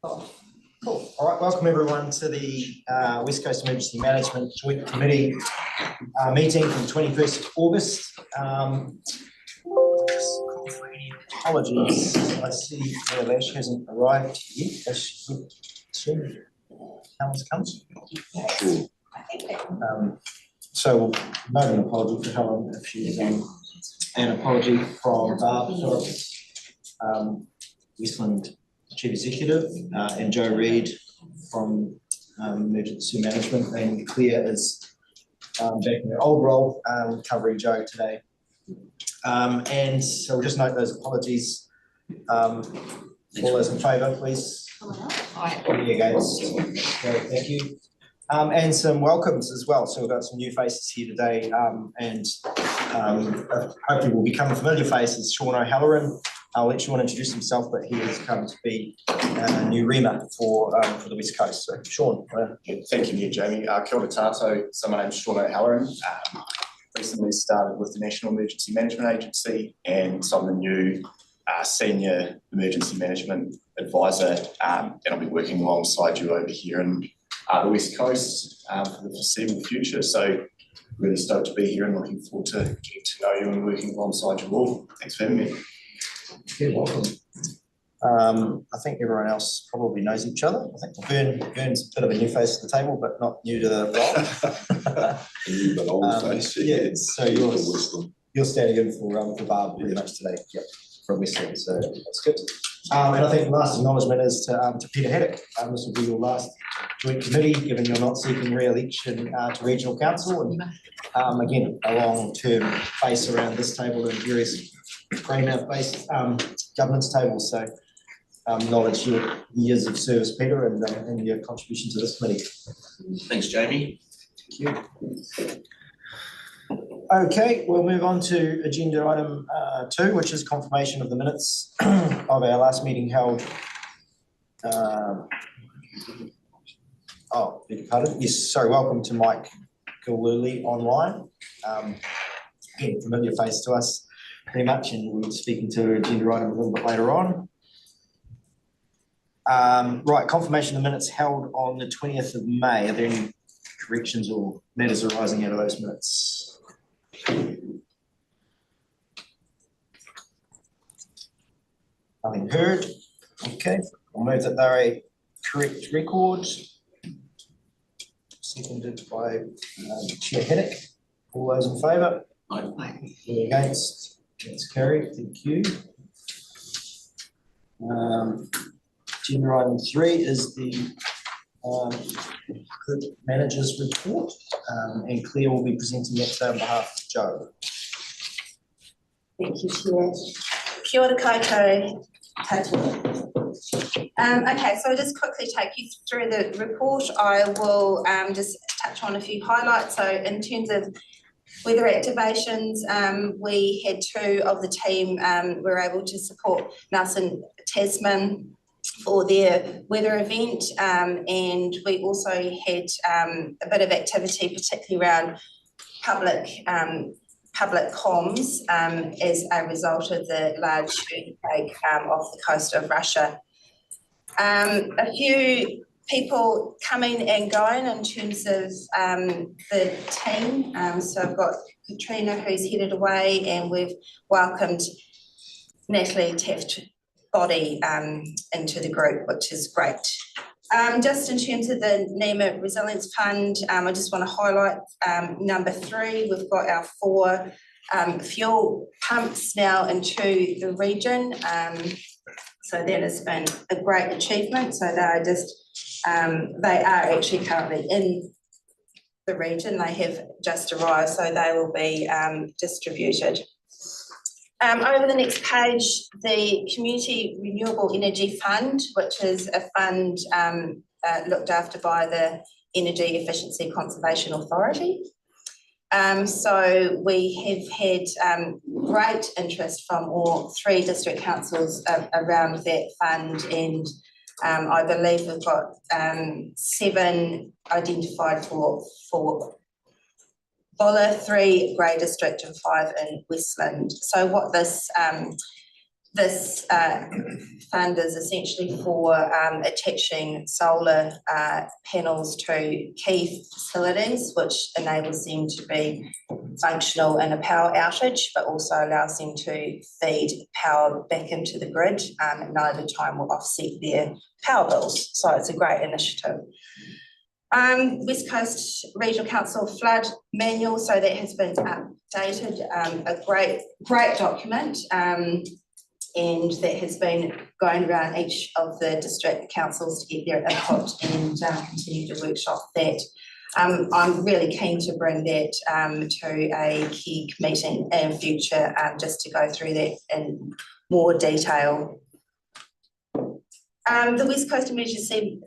Oh, cool. All right, welcome everyone to the West Coast Emergency Management Joint Committee meeting from 21st of August. Just call for any apologies. I see Ash hasn't arrived yet. Ash, soon. Helen's comes. So we'll note an apology for Helen if she's an apology from Barb Phillips, Westland Chief Executive, and Joe Reid from Emergency Management, and Claire is back in her old role, covering Joe today. And so we'll just note those apologies. All those in favour, please. Any against? Great, thank you. And some welcomes as well. So we've got some new faces here today, and hopefully will become familiar faces. Sean O'Halloran, I'll let Sean introduce himself, but he has come to be a new REMA for the West Coast. So Sean. Thank you, Jamie. Kia ora tātou. So my name's Sean O'Halloran. Recently started with the National Emergency Management Agency, and so I'm the new Senior Emergency Management Advisor, and I'll be working alongside you over here in the West Coast for the foreseeable future. So really stoked to be here and looking forward to getting to know you and working alongside you all. Thanks for having me. You're welcome. I think everyone else probably knows each other. I think Vern's a bit of a new face to the table, but not new to the role. New but old face. Yeah, so you're standing in for Barb pretty much today. Yep, from Westland, so that's good. And I think the last acknowledgement is to Peter Haddock. This will be your last joint committee, given you're not seeking re-election to regional council, and again, a long-term face around this table and various Greymouth-based governance tables. So acknowledge your years of service, Peter, and your contribution to this committee. Thanks, Jamie. Thank you. Okay, we'll move on to agenda item 2, which is confirmation of the minutes of our last meeting held. Beg your pardon. Yes, sorry. Welcome to Mike Gillooly online. Again, familiar face to us pretty much, and we'll be speaking to agenda item a little bit later on. Right, confirmation of the minutes held on the 20th of May. Are there any corrections or matters arising out of those minutes? Nothing heard. Okay, I'll move that they're a correct record. Seconded by Chair Haddock. All those in favour? Aye. Any against? That's carried. Thank you. Agenda item 3 is the manager's report, and Claire will be presenting that today on behalf of Joe. Thank you, Chair. Kia ora koutou. Okay, so I'll just quickly take you through the report. I will just touch on a few highlights. So in terms of weather activations, we had 2 of the team were able to support Nelson Tasman for their weather event, and we also had a bit of activity, particularly around public comms as a result of the large earthquake off the coast of Russia. A few people coming and going in terms of the team. So I've got Katrina, who's headed away, and we've welcomed Natalie Taft-Body into the group, which is great. Just in terms of the NEMA Resilience Fund, I just want to highlight number 3. We've got our 4 fuel pumps now into the region. So that has been a great achievement. So they are actually currently in the region. They have just arrived, so they will be distributed. Over the next page, the Community Renewable Energy Fund, which is a fund looked after by the Energy Efficiency Conservation Authority. So we have had great interest from all 3 district councils around that fund, and I believe we've got 7 identified for Buller, 3 Grey District and 5 in Westland. So what this this fund is essentially for attaching solar panels to key facilities, which enables them to be functional in a power outage, but also allows them to feed power back into the grid at neither time will offset their power bills. So it's a great initiative. West Coast Regional Council flood manual, so that has been updated, a great document, and that has been going around each of the district councils to get their input and continue to workshop that. I'm really keen to bring that to a key meeting in future, just to go through that in more detail. The West Coast Emergency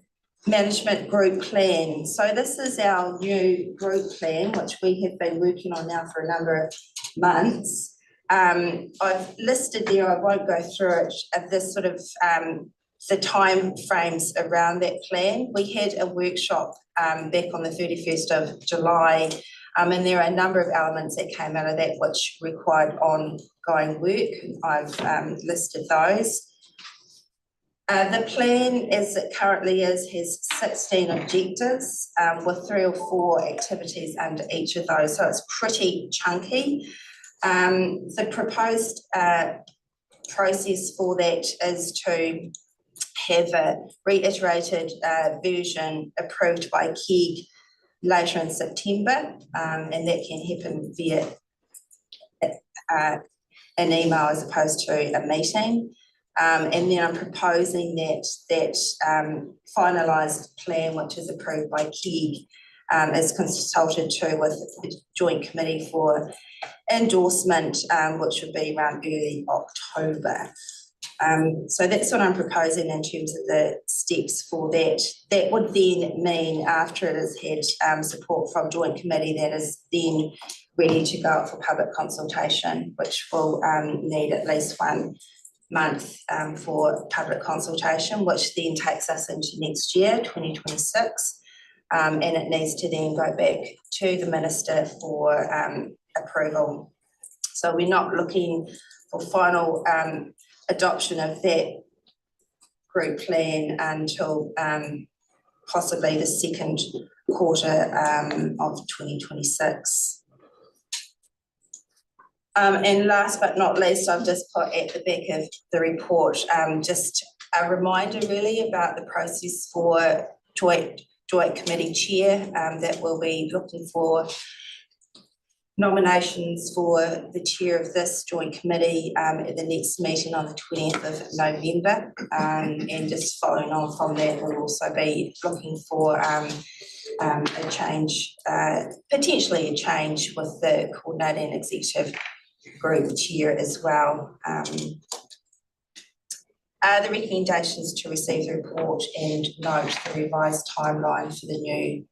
Management Group Plan. So this is our new group plan, which we have been working on now for a number of months. I've listed there, I won't go through it, this sort of the time frames around that plan. We had a workshop back on the 31st of July, and there are a number of elements that came out of that which required ongoing work. I've listed those. The plan as it currently is has 16 objectives with 3 or 4 activities under each of those, so it's pretty chunky. The proposed process for that is to have a reiterated version approved by KEG later in September, and that can happen via an email as opposed to a meeting. And then I'm proposing that finalised plan, which is approved by KEG, is consulted to with the Joint Committee for endorsement, which would be around early October. So that's what I'm proposing in terms of the steps for that. That would then mean after it has had support from Joint Committee, that is then ready to go out for public consultation, which will need at least 1 month for public consultation, which then takes us into next year, 2026. And it needs to then go back to the Minister for approval. So we're not looking for final adoption of that group plan until possibly the second quarter of 2026. And last but not least, I've just put at the back of the report just a reminder really about the process for Joint Committee Chair, that we'll be looking for nominations for the chair of this Joint Committee at the next meeting on the 20th of November. And just following on from that, we'll also be looking for a change, potentially a change with the coordinating executive group chair as well. The recommendations to receive the report and note the revised timeline for the new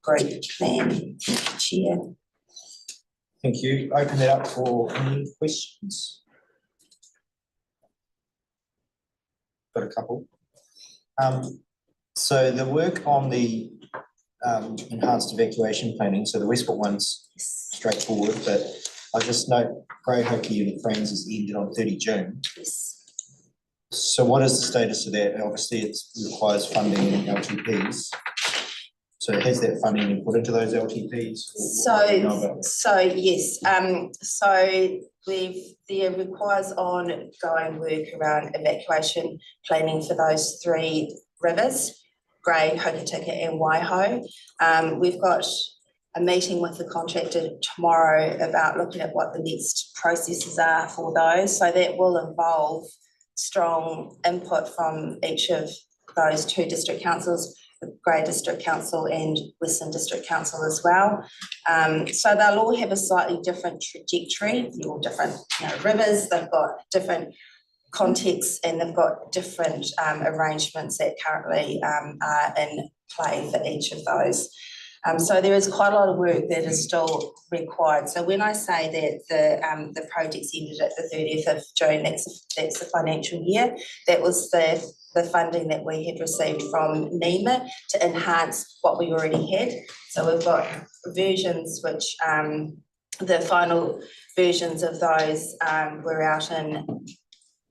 group plan. Chair. Thank you. Open it up for any questions. Got a couple. So the work on the enhanced evacuation planning, so the Westport one's straightforward, but I just note Grey Hockey and Friends is ended on 30 June. Yes. So what is the status of that? Obviously it requires funding and LTPs. So has that funding been put into those LTPs? So yes, so there requires ongoing work around evacuation planning for those 3 rivers, Grey, Hokitika and Waiho. We've got a meeting with the contractor tomorrow about looking at what the next processes are for those. So that will involve strong input from each of those 2 district councils, the Grey District Council and Western District Council as well. So they'll all have a slightly different trajectory. They're all different rivers, they've got different contexts and they've got different arrangements that currently are in play for each of those. So there is quite a lot of work that is still required. So when I say that the project's ended at the 30th of June, that's the financial year, that was the funding that we had received from NEMA to enhance what we already had. So we've got versions which, the final versions of those were out in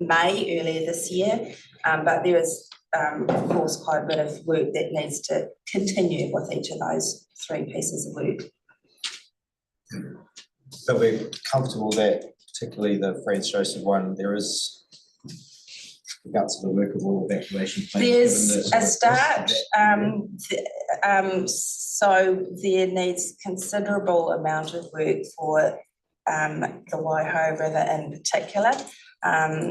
May earlier this year. But there is, of course, quite a bit of work that needs to continue with each of those 3 pieces of work. So we're comfortable that particularly the Franz Joseph one, there is the guts of the workable evacuation plan. There's a start, so there needs considerable amount of work for the Waiho River in particular.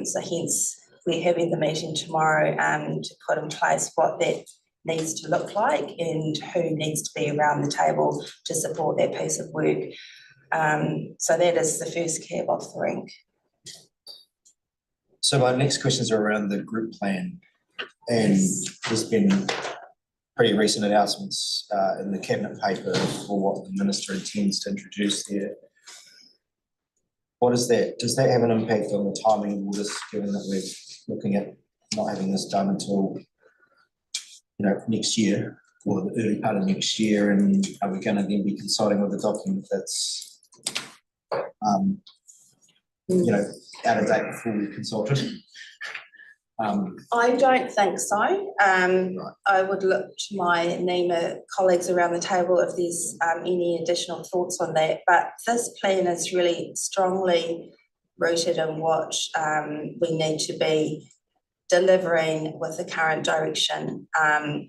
So hence we're having the meeting tomorrow to put in place what that needs to look like and who needs to be around the table to support that piece of work. So that is the first cab off the rank. So my next questions are around the group plan, and there's been pretty recent announcements in the cabinet paper for what the minister intends to introduce there. What is that? Does that have an impact on the timing of all this, given that we're looking at not having this done until, you know, next year or the early part of next year, and are we going to then be consulting with a document that's you know, out of date before we consulted? I don't think so. I would look to my NEMA colleagues around the table if there's any additional thoughts on that. But this plan is really strongly rooted in what we need to be delivering with the current direction.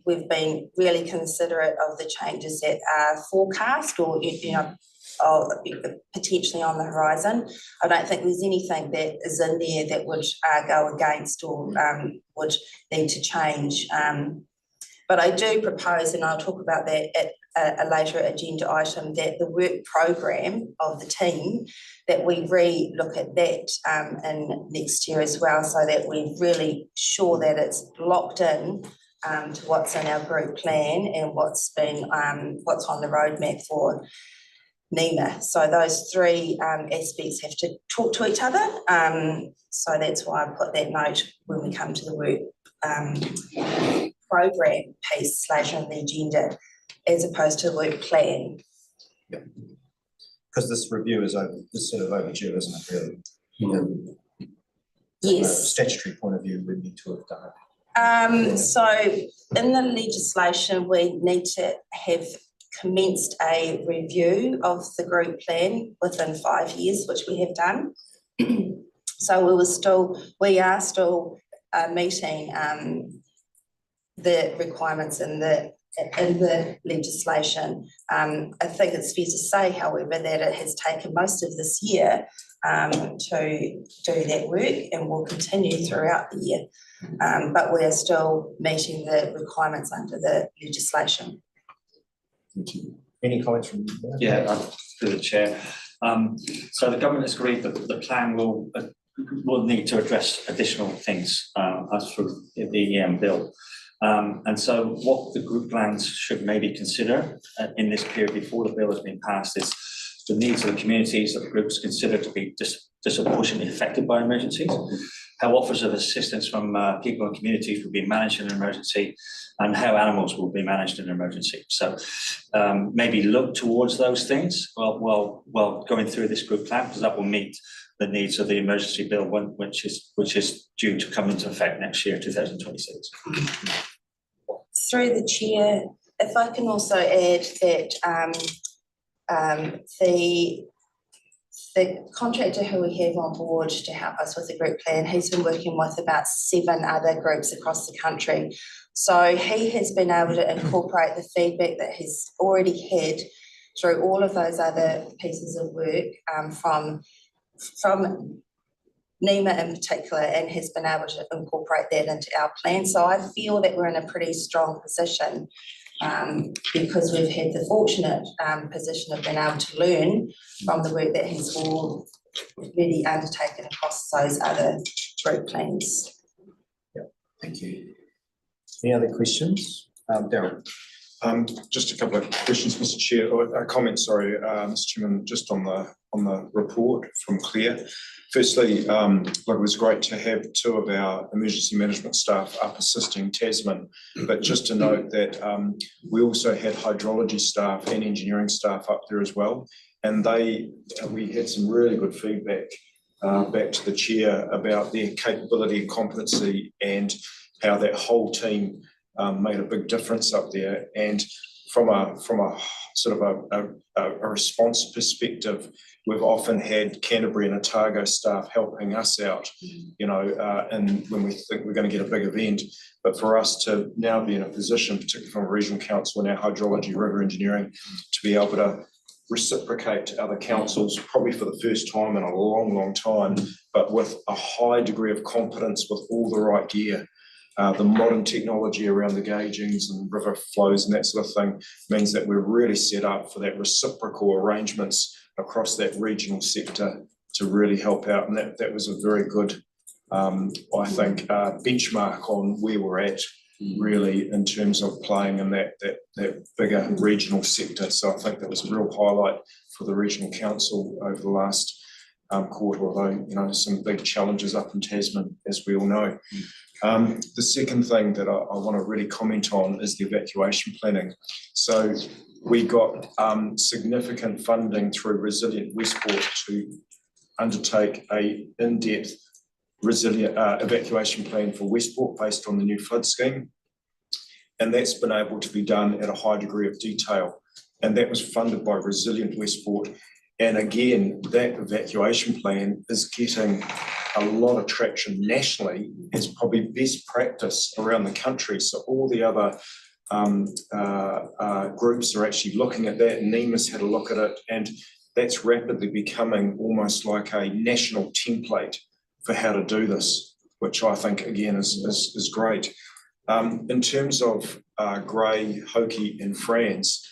We've been really considerate of the changes that are forecast or, you know, potentially on the horizon. I don't think there's anything that is in there that would go against or would need to change. But I do propose, and I'll talk about that at a later agenda item, that the work program of the team, that we re-look at that in next year as well, so that we're really sure that it's locked in to what's in our group plan and what's on the roadmap for NEMA. So those 3 aspects have to talk to each other. So that's why I put that note when we come to the work program piece later on the agenda, as opposed to the work plan. Yeah. Because this review is sort of overdue, isn't it, really? Yeah. Yes. From a statutory point of view, we need to have done it. So in the legislation, we need to have commenced a review of the group plan within 5 years, which we have done. So we are still meeting the requirements in the legislation. I think it's fair to say, however, that it has taken most of this year to do that work and will continue throughout the year. But we are still meeting the requirements under the legislation. Thank you. Any comments from you? Yeah, through the chair. So the government has agreed that the plan will need to address additional things as for the bill. And so what the group plans should maybe consider in this period before the bill has been passed is the needs of the communities that the groups consider to be disproportionately affected by emergencies, how offers of assistance from people and communities will be managed in an emergency, and how animals will be managed in an emergency. So maybe look towards those things while going through this group plan, because that will meet the needs of the emergency bill, which is due to come into effect next year, 2026. Through the chair, if I can also add that the contractor who we have on board to help us with the group plan, he's been working with about 7 other groups across the country. So he has been able to incorporate the feedback that he's already had through all of those other pieces of work from NEMA in particular, and has been able to incorporate that into our plan. So I feel that we're in a pretty strong position because we've had the fortunate position of being able to learn from the work that he's already undertaken across those other group plans. Yeah, thank you. Any other questions? Darryl. Just a couple of questions, Mr. Chair, or a comment, sorry, Mr. Chairman, just on the report from Claire. Firstly, look, it was great to have 2 of our emergency management staff up assisting Tasman, but just to note that we also had hydrology staff and engineering staff up there as well, and we had some really good feedback back to the chair about their capability and competency and how that whole team made a big difference up there. And from a sort of a response perspective, we've often had Canterbury and Otago staff helping us out, and when we think we're going to get a big event. But for us to now be in a position, particularly from a regional council and our hydrology, river engineering, to be able to reciprocate to other councils, probably for the first time in a long, long time, but with a high degree of competence with all the right gear. The modern technology around the gaugings and river flows and that sort of thing means that we're really set up for that reciprocal arrangements across that regional sector to really help out. And that was a very good, I think, benchmark on where we're at really in terms of playing in that bigger regional sector. So I think that was a real highlight for the regional council over the last quarter, although, some big challenges up in Tasman, as we all know. The second thing that I want to really comment on is the evacuation planning. So we got significant funding through Resilient Westport to undertake a in-depth resilient evacuation plan for Westport based on the new flood scheme. And that's been able to be done at a high degree of detail. And that was funded by Resilient Westport. And again, that evacuation plan is getting a lot of traction nationally. It's probably best practice around the country. So all the other groups are actually looking at that. NEMA's had a look at it, and that's rapidly becoming almost like a national template for how to do this, which I think again is great. In terms of Grey, Hoki and Franz,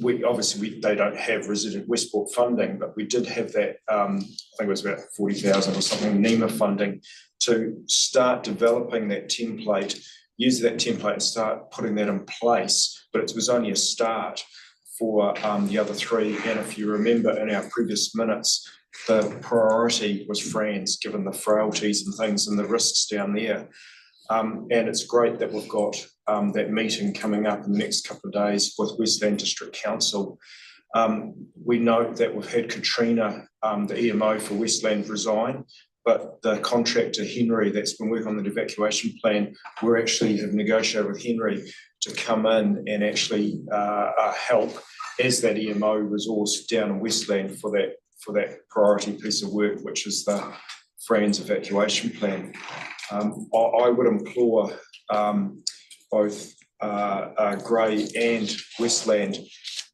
they don't have Resilient Westport funding, but we did have that, I think it was about 40,000 or something, NEMA funding to start developing that template, use that template and start putting that in place. But it was only a start for the other three. And if you remember in our previous minutes, the priority was Franz, given the frailties and things and the risks down there. And it's great that we've got that meeting coming up in the next couple of days with Westland District Council. We note that we've had Katrina, the EMO for Westland, resign, but the contractor Henry that's been working on the evacuation plan, we actually have negotiated with Henry to come in and actually help as that EMO resource down in Westland for that priority piece of work, which is the Franz evacuation plan. I would implore both Grey and Westland,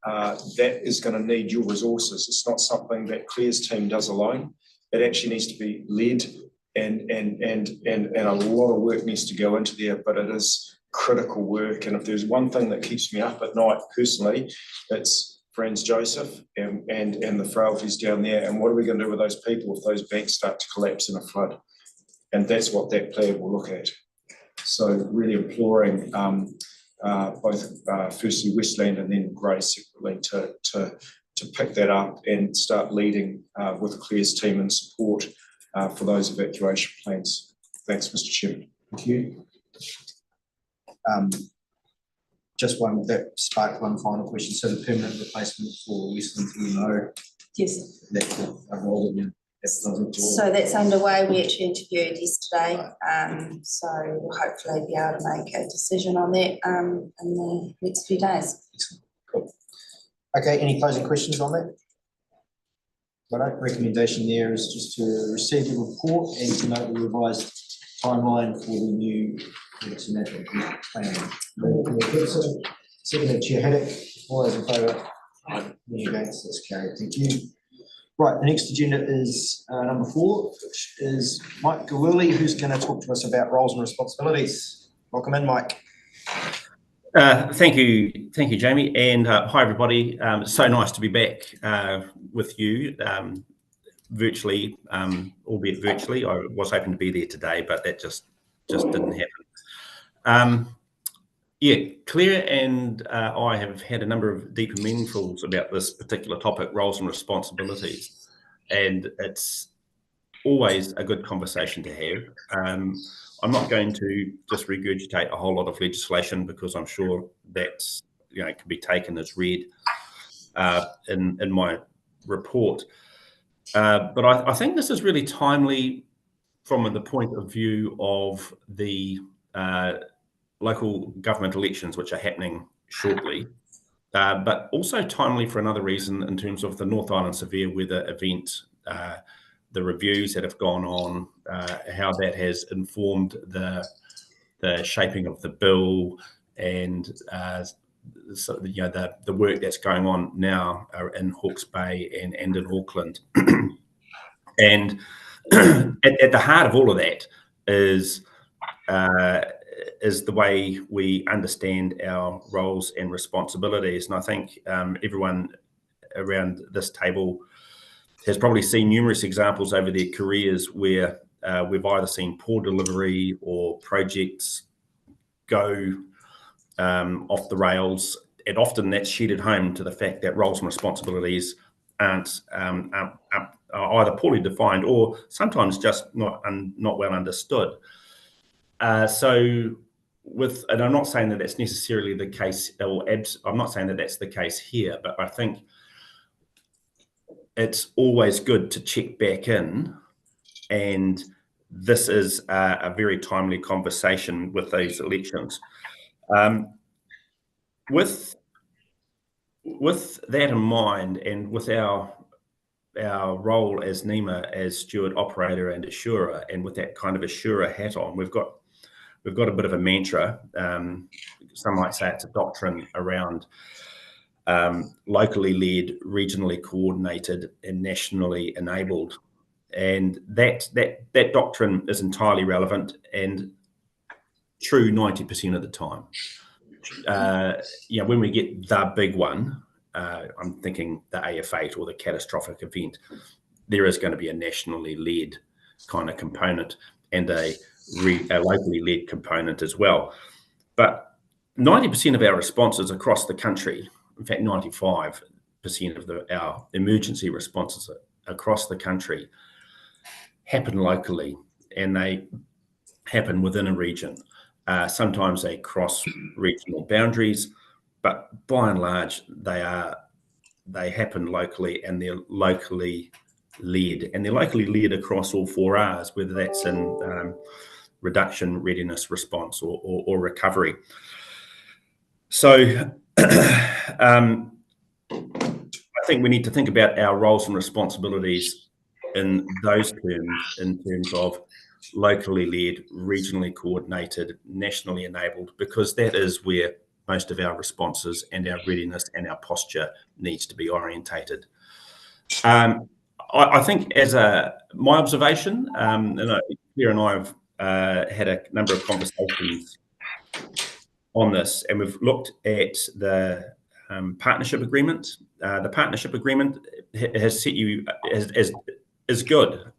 that is going to need your resources. It's not something that Claire's team does alone. It actually needs to be led and a lot of work needs to go into there, but it is critical work. And if there's one thing that keeps me up at night personally, it's Franz Joseph and the frailties down there. And what are we going to do with those people if those banks start to collapse in a flood? And that's what that plan will look at. So really imploring both firstly Westland and then Grey separately to pick that up and start leading with Claire's team and support for those evacuation plans. Thanks, Mr. Chairman. Thank you. Just one that sparked one final question. So the permanent replacement for Westland EMO, Yes. that's a role that you. So that's underway. We actually interviewed yesterday. So we'll hopefully be able to make a decision on that in the next few days. Cool. Okay, any closing questions on that? Right, recommendation there is just to receive the report and to note the revised timeline for the new emergency management plan. Second, Chair Haddock, all those in favour? Any against? That's carried. Thank you. Right, the next agenda is number 4, which is Mike Gawili, who's going to talk to us about roles and responsibilities. Welcome in, Mike. Thank you, Jamie, and hi everybody. It's so nice to be back with you virtually, albeit virtually. I was hoping to be there today, but that just didn't happen. Yeah, Claire and I have had a number of deep and meaningfuls about this particular topic, roles and responsibilities, and it's always a good conversation to have. I'm not going to just regurgitate a whole lot of legislation because I'm sure that's can be taken as read in my report. But I think this is really timely from the point of view of the local government elections, which are happening shortly, but also timely for another reason in terms of the North Island severe weather event, the reviews that have gone on, how that has informed the shaping of the bill, and so, the work that's going on now in Hawke's Bay and in Auckland. And at the heart of all of that is the way we understand our roles and responsibilities. And I think everyone around this table has probably seen numerous examples over their careers where we've either seen poor delivery or projects go off the rails, and often that's sheeted home to the fact that roles and responsibilities aren't either poorly defined or sometimes just not well understood. So and I'm not saying that that's necessarily the case, I'm not saying that that's the case here, but I think it's always good to check back in, and this is a very timely conversation with those elections. With that in mind, and with our role as NEMA as steward, operator, and assurer, and with that kind of assurer hat on, we've got a bit of a mantra. Some might say it's a doctrine around locally led, regionally coordinated, and nationally enabled. And that doctrine is entirely relevant and true 90% of the time. When we get the big one, I'm thinking the AF8 or the catastrophic event, there is going to be a nationally led kind of component and a locally led component as well. But 90% of our responses across the country, in fact 95% of our emergency responses across the country, happen locally, and they happen within a region. Sometimes they cross regional boundaries, but by and large, they happen locally, and they're locally led. And they're locally led across all 4 Rs, whether that's in reduction, readiness, response, or recovery. So I think we need to think about our roles and responsibilities in those terms, in terms of locally led, regionally coordinated, nationally enabled, because that is where most of our responses and our readiness and our posture needs to be orientated. I think as my observation, and Claire and I have had a number of conversations on this, and we've looked at the partnership agreement. The partnership agreement has set you is good.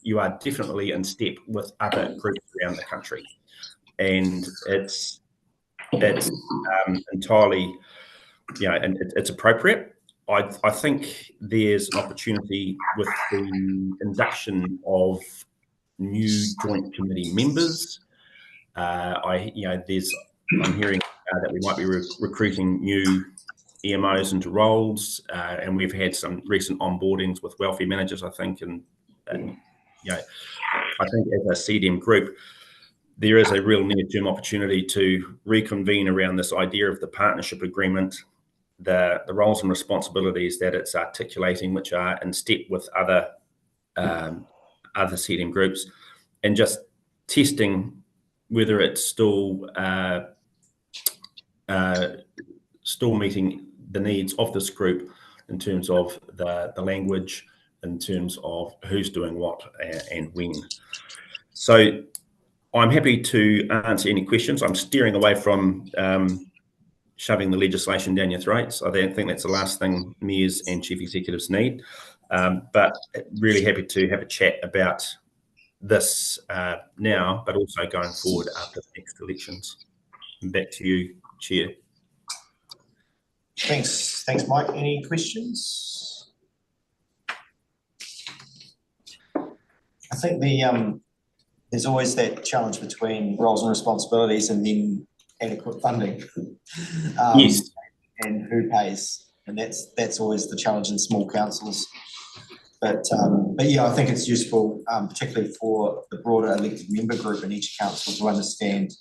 You are definitely in step with other groups around the country, and it's entirely, and it's appropriate. I think there's an opportunity with the induction of new joint committee members. I'm hearing that we might be recruiting new EMOs into roles, and we've had some recent onboardings with welfare managers, I think, and I think as a CDM group, there is a real near-term opportunity to reconvene around this idea of the partnership agreement, the roles and responsibilities that it's articulating, which are in step with other CDM groups, and just testing whether it's still meeting the needs of this group in terms of the language, in terms of who's doing what and when. So I'm happy to answer any questions. I'm steering away from shoving the legislation down your throats. I don't think that's the last thing mayors and chief executives need, but really happy to have a chat about this now, but also going forward after the next elections. And back to you, Chair. Thanks, Mike. Any questions? I think there's always that challenge between roles and responsibilities and then adequate funding. Yes. And who pays, and that's always the challenge in small councils. But yeah, I think it's useful, particularly for the broader elected member group in each council to understand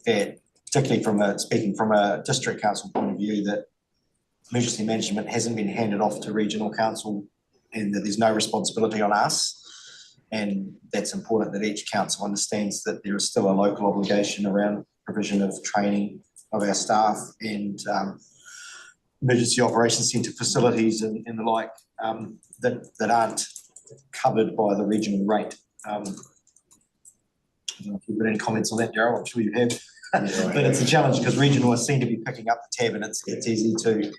that, particularly speaking from a district council point of view, that emergency management hasn't been handed off to regional council and that there's no responsibility on us. And that's important that each council understands that there is still a local obligation around provision of training of our staff and emergency operations centre facilities and the like that aren't covered by the regional rate. I don't know if you've got any comments on that, Darryl. I'm sure you have. But it's a challenge because regionalists seem to be picking up the tab, and it's easy to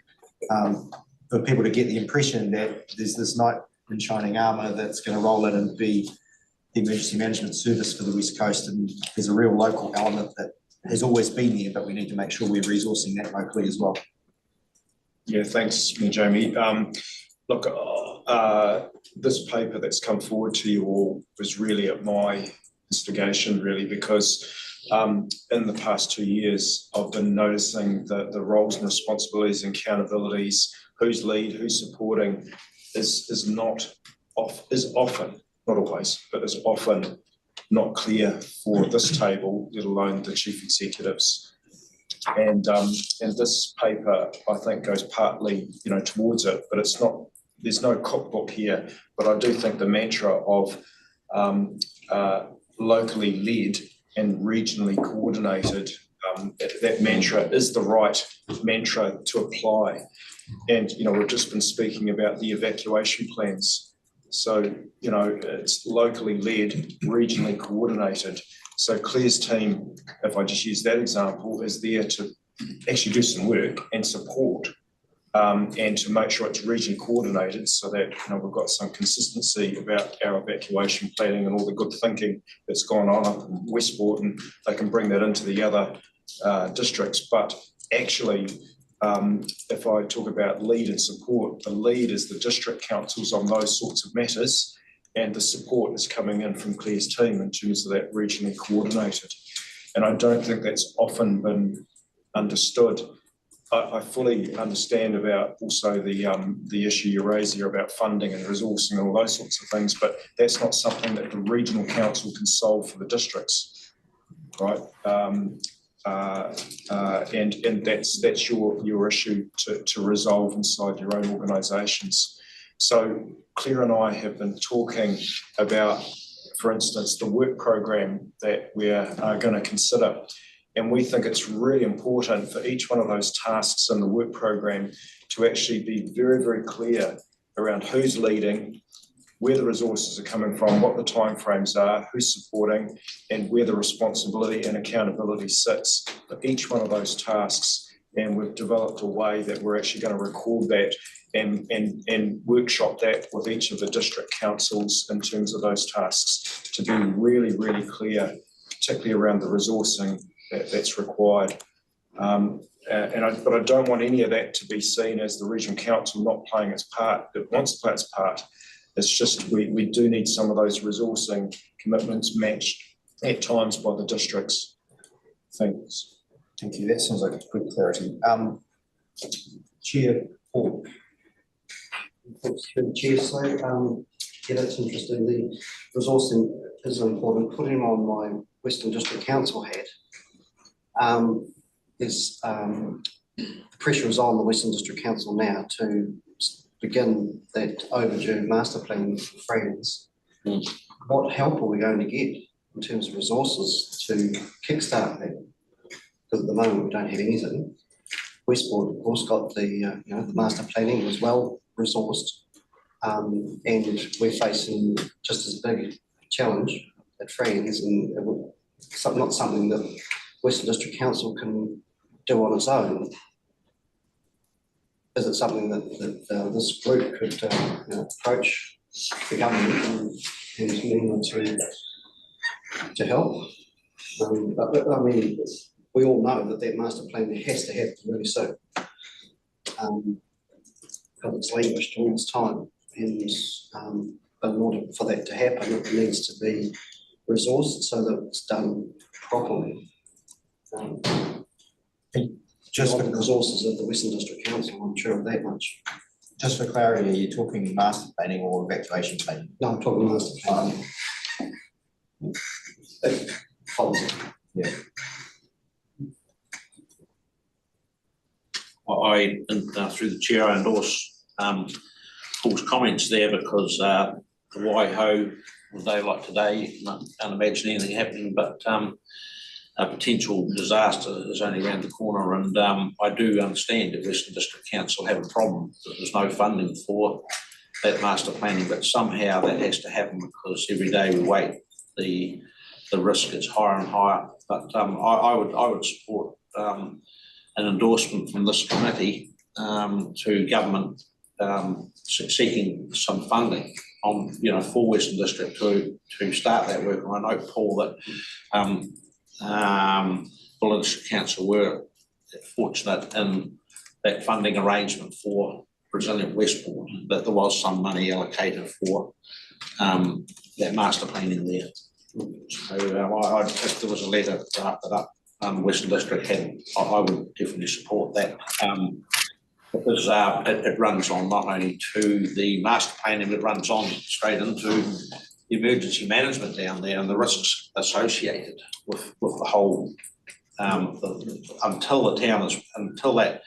for people to get the impression that there's this knight in shining armour that's going to roll in and be the emergency management service for the West Coast, and there's a real local element that has always been there, but we need to make sure we're resourcing that locally as well. Yeah, thanks, Jamie. Look, this paper that's come forward to you all was really at my instigation, really, because in the past 2 years, I've been noticing that the roles and responsibilities and accountabilities, who's lead, who's supporting, is often, not always, but is often not clear for this table, let alone the chief executives. And this paper, I think, goes partly, towards it, but it's not. There's no cookbook here. But I do think the mantra of locally led and regionally coordinated, that mantra is the right mantra to apply. And we've just been speaking about the evacuation plans. So it's locally led, regionally coordinated. So Claire's team, if I just use that example, is there to actually do some work and support and to make sure it's regionally coordinated so that we've got some consistency about our evacuation planning and all the good thinking that's gone on up in Westport, and they can bring that into the other districts. But actually, if I talk about lead and support, the lead is the district councils on those sorts of matters, and the support is coming in from Claire's team in terms of that regionally coordinated. And I don't think that's often been understood. I fully understand about also the issue you raise here about funding and resourcing and all those sorts of things, but that's not something that the regional council can solve for the districts, right? And that's your issue to resolve inside your own organisations. So Claire and I have been talking about, for instance, the work program that we're going to consider. And we think it's really important for each one of those tasks in the work program to actually be very, very clear around who's leading, where the resources are coming from, what the timeframes are, who's supporting, and where the responsibility and accountability sits for each one of those tasks. And we've developed a way that we're actually going to record that and workshop that with each of the district councils in terms of those tasks to be really, really clear, particularly around the resourcing that's required. But I don't want any of that to be seen as the regional council not playing its part. It wants to play its part. It's just we do need some of those resourcing commitments matched at times by the districts. Thanks. Thank you. That sounds like it's good clarity. Chair Paul. Thanks, Chair. So, yeah, that's interesting. The resourcing is important. Putting on my Western District Council hat, the pressure is on the Western District Council now to begin that overdue master plan for friends. What help are we going to get in terms of resources to kickstart that? Because at the moment we don't have anything. Westport, of course, got the the master planning was well resourced, and we're facing just as big a challenge at Friends, and not something that Western District Council can do on its own. Is it something that this group could approach the government and to help? But I mean, we all know that master plan has to happen really soon, because it's languished all its time, and but in order for that to happen, it needs to be resourced so that it's done properly. Just the resources of the Western District Council, I'm sure of that much. Just for clarity, are you talking master planning or evacuation planning? No, I'm talking master planning. Policy. I, through the chair, I endorse Paul's comments there, because the Waiho, a day like today, can't imagine anything happening, but a potential disaster is only around the corner, and I do understand that Western District Council have a problem that there's no funding for that master planning, but somehow that has to happen, because every day we wait, the risk is higher and higher. But I would support an endorsement from this committee to government seeking some funding on, for Western District to start that work. And I know, Paul, that Buller District Council were fortunate in that funding arrangement for Resilient Westport, that there was some money allocated for that master planning there. So if there was a letter drafted up, Western District had, I would definitely support that, because it runs on not only to the master planning, it runs on straight into the emergency management down there and the risks associated with the whole, until the town is, until that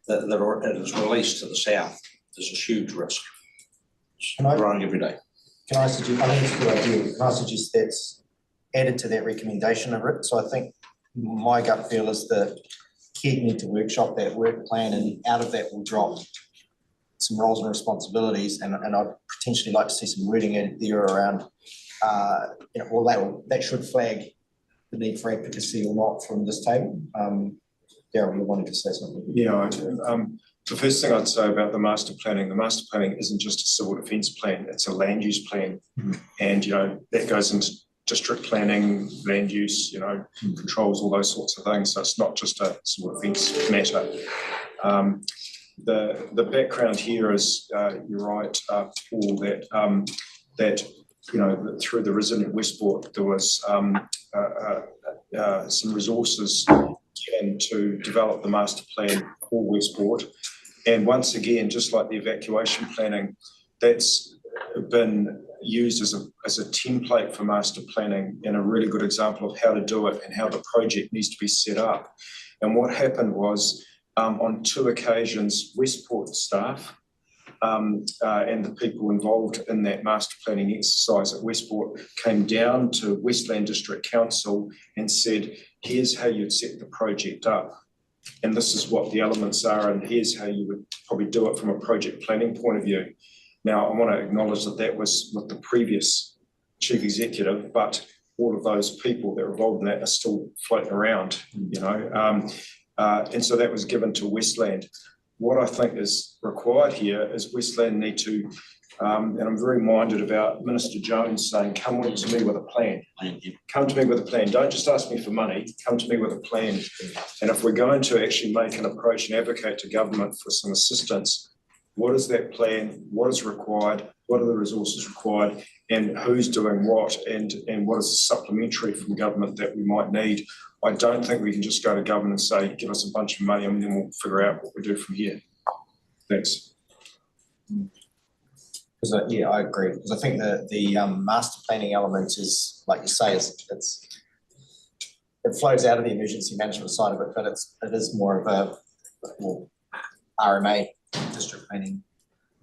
it is released to the south, there's a huge risk. It's growing every day. Can I suggest, I think it's a good idea, can I suggest that's added to that recommendation of it? So I think my gut feel is that KEG need to workshop that work plan, and out of that will drop some roles and responsibilities, and I'd potentially like to see some wording in there around, that should flag the need for advocacy or not from this table. Darryl, you wanted to say something? Yeah, the first thing I'd say about the master planning isn't just a civil defence plan, it's a land use plan. And, that goes into district planning, land use, controls, all those sorts of things. So it's not just a civil defence matter. The background here is, you're right, Paul, that through the Resilient Westport, there was some resources given to develop the master plan for Westport. And once again, just like the evacuation planning, that's been used as a template for master planning, and a really good example of how to do it and how the project needs to be set up. And what happened was, on 2 occasions, Westport staff and the people involved in that master planning exercise at Westport came down to Westland District Council and said, here's how you'd set the project up, and this is what the elements are, and here's how you would probably do it from a project planning point of view. Now, I want to acknowledge that was with the previous chief executive, but all of those people that are involved in that are still floating around, and so that was given to Westland. What I think is required here is Westland need to, and I'm very minded about Minister Jones saying, come to me with a plan. Come to me with a plan. Don't just ask me for money, come to me with a plan. And if we're going to actually make an approach and advocate to government for some assistance, what is that plan? What is required? What are the resources required? And who's doing what? And what is supplementary from government that we might need? I don't think we can just go to government and say, give us a bunch of money and then we'll figure out what we do from here. Thanks. Because I agree. Because I think that the master planning element is, like you say, it flows out of the emergency management side of it, but it is more of a RMA, district planning,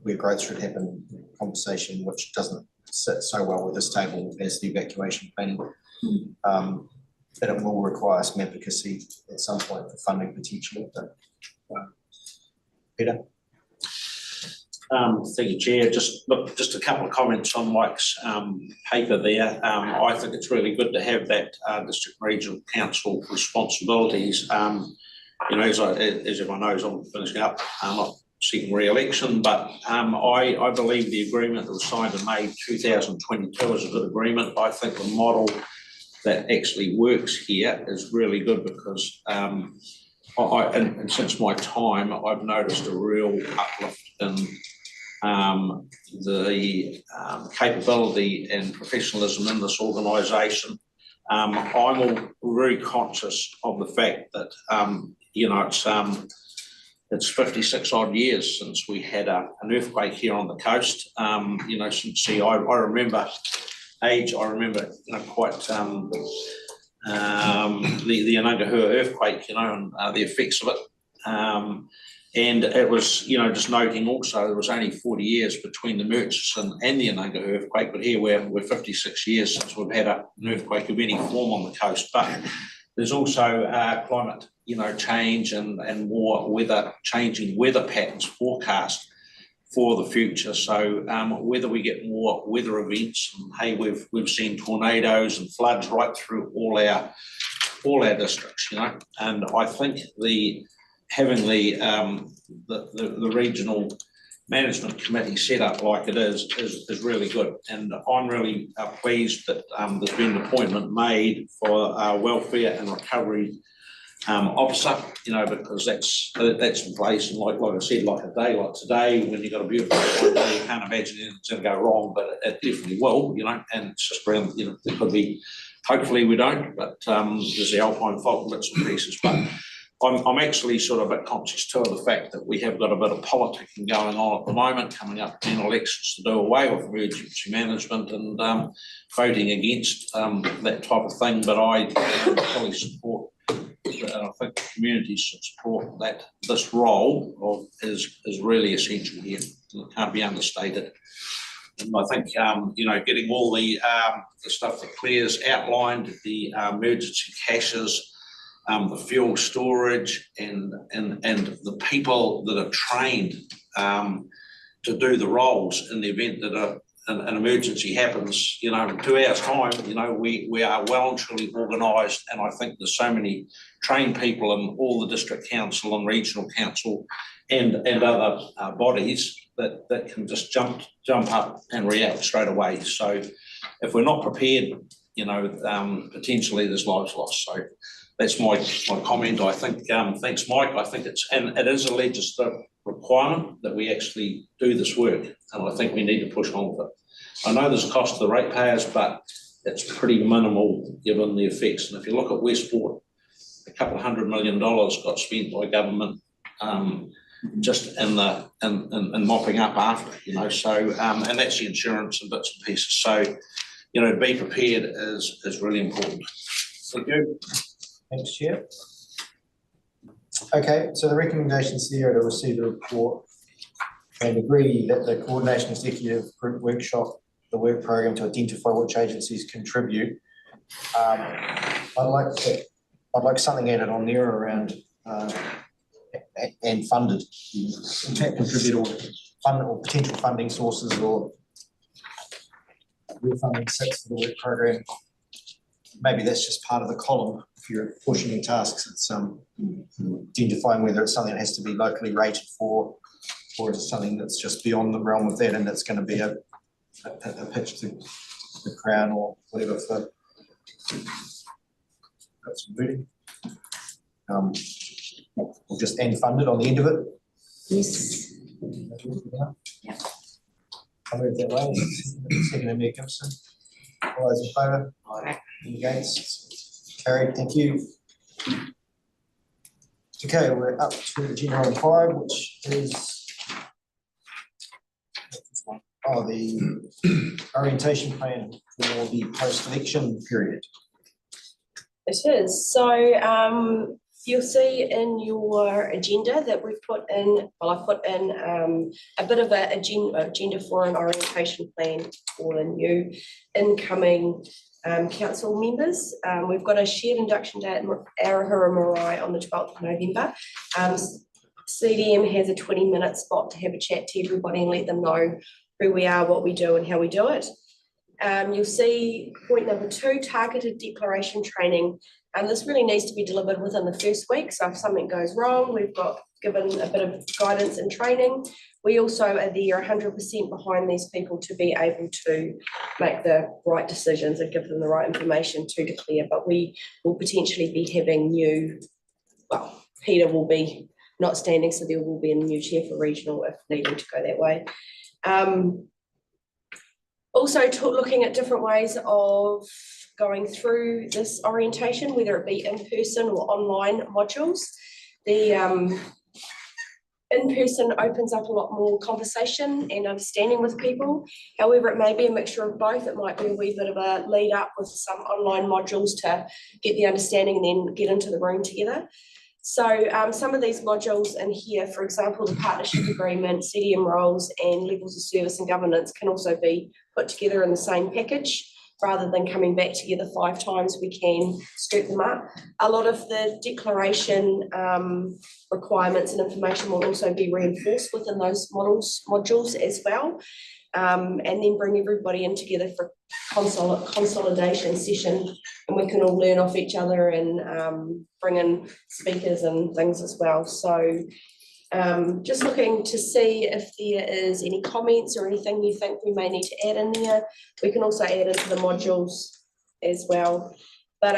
where growth should happen conversation, which doesn't sit so well with this table as the evacuation planning. But it will require some advocacy at some point for funding potentially. But Peter? Thank you, Chair. Just a couple of comments on Mike's paper there. I think it's really good to have that District Regional Council responsibilities. As everyone knows, I'm finishing up. I'm not seeking re-election, but I believe the agreement that was signed in May 2022 is a good agreement. I think the model that actually works here is really good, because and since my time, I've noticed a real uplift in the capability and professionalism in this organisation. I'm all very conscious of the fact that it's 56 odd years since we had an earthquake here on the coast. You know, since I remember quite the Anungahua earthquake, you know, and the effects of it. And it was, you know, just noting also there was only 40 years between the Murchison and the Anungahua earthquake, but here we're 56 years since we've had an earthquake of any form on the coast. But there's also climate, you know, change and more changing weather patterns forecast for the future. So whether we get more weather events, and hey, we've seen tornadoes and floods right through all our districts, you know, and I think having the regional management committee set up like it is really good, and I'm really pleased that there's been an appointment made for our welfare and recovery officer, you know, because that's in place. And like I said, like a day like today, when you've got a beautiful day, you can't imagine anything's going to go wrong, but it definitely will, you know. And it's just around, you know, there could be. Hopefully we don't, but there's the Alpine fault and bits and pieces. But I'm actually sort of a bit conscious too of the fact that we have got a bit of politicking going on at the moment, coming up in elections to do away with emergency management and voting against that type of thing. But I fully support, and I think the community should support that this role is really essential here. It can't be understated. And I think, you know, getting all the stuff that Claire's outlined, the emergency caches, the fuel storage, and the people that are trained to do the roles in the event that an emergency happens, you know, in 2 hours' time, you know, we are well and truly organised, and I think there's so many trained people in all the district council and regional council and other bodies that can just jump up and react straight away. So if we're not prepared, you know, potentially there's lives lost. So that's my comment. I think, thanks, Mike. I think it is a legislative requirement that we actually do this work, and I think we need to push on with it. I know there's a cost to the ratepayers, but it's pretty minimal given the effects. And if you look at Westport, a couple of $100 million got spent by government just in mopping up after, you know. So and that's the insurance and bits and pieces. So, you know, be prepared is really important. Thank you. Thanks, Chair. Okay, so the recommendations there are to receive the report and agree that the coordination executive group workshop, the work program to identify which agencies contribute. I'd like something added on there around and funded, contribute or fund or potential funding sources or where funding sits for the work program. Maybe that's just part of the column. If you're pushing tasks, it's identifying whether it's something that has to be locally rated for, or is it something that's just beyond the realm of that, and it's going to be a pitch to the Crown or whatever for that's moving. Or just and funded on the end of it. Yes. Yeah. I'll move that way. Second, Mayor Gibson. All those in favour? Aye. Any against? Carried. Thank you. Okay, we're up to agenda item 5, which is the orientation plan for the post-election period. It is. So you'll see in your agenda that we've put in, well, I've put in a bit of an agenda for an orientation plan for the new incoming council members. We've got a shared induction day at Arahura Marae on the 12th of November. CDM has a 20-minute spot to have a chat to everybody and let them know who we are, what we do and how we do it. You'll see point number 2, targeted declaration training. This really needs to be delivered within the first week. So if something goes wrong, we've got given a bit of guidance and training. We also are there 100% behind these people to be able to make the right decisions and give them the right information to declare. But we will potentially be having new, well, Peter will be not standing, so there will be a new chair for regional if needing to go that way. Also looking at different ways of going through this orientation, whether it be in person or online modules. In-person opens up a lot more conversation and understanding with people. However, it may be a mixture of both. It might be a wee bit of a lead up with some online modules to get the understanding and then get into the room together. So some of these modules in here, for example, the partnership agreement, CDM roles and levels of service and governance can also be put together in the same package. Rather than coming back together 5 times, we can scoop them up. A lot of the declaration requirements and information will also be reinforced within those modules as well. And then bring everybody in together for consolidation session, and we can all learn off each other and bring in speakers and things as well. So just looking to see if there is any comments or anything you think we may need to add in there. We can also add into the modules as well. But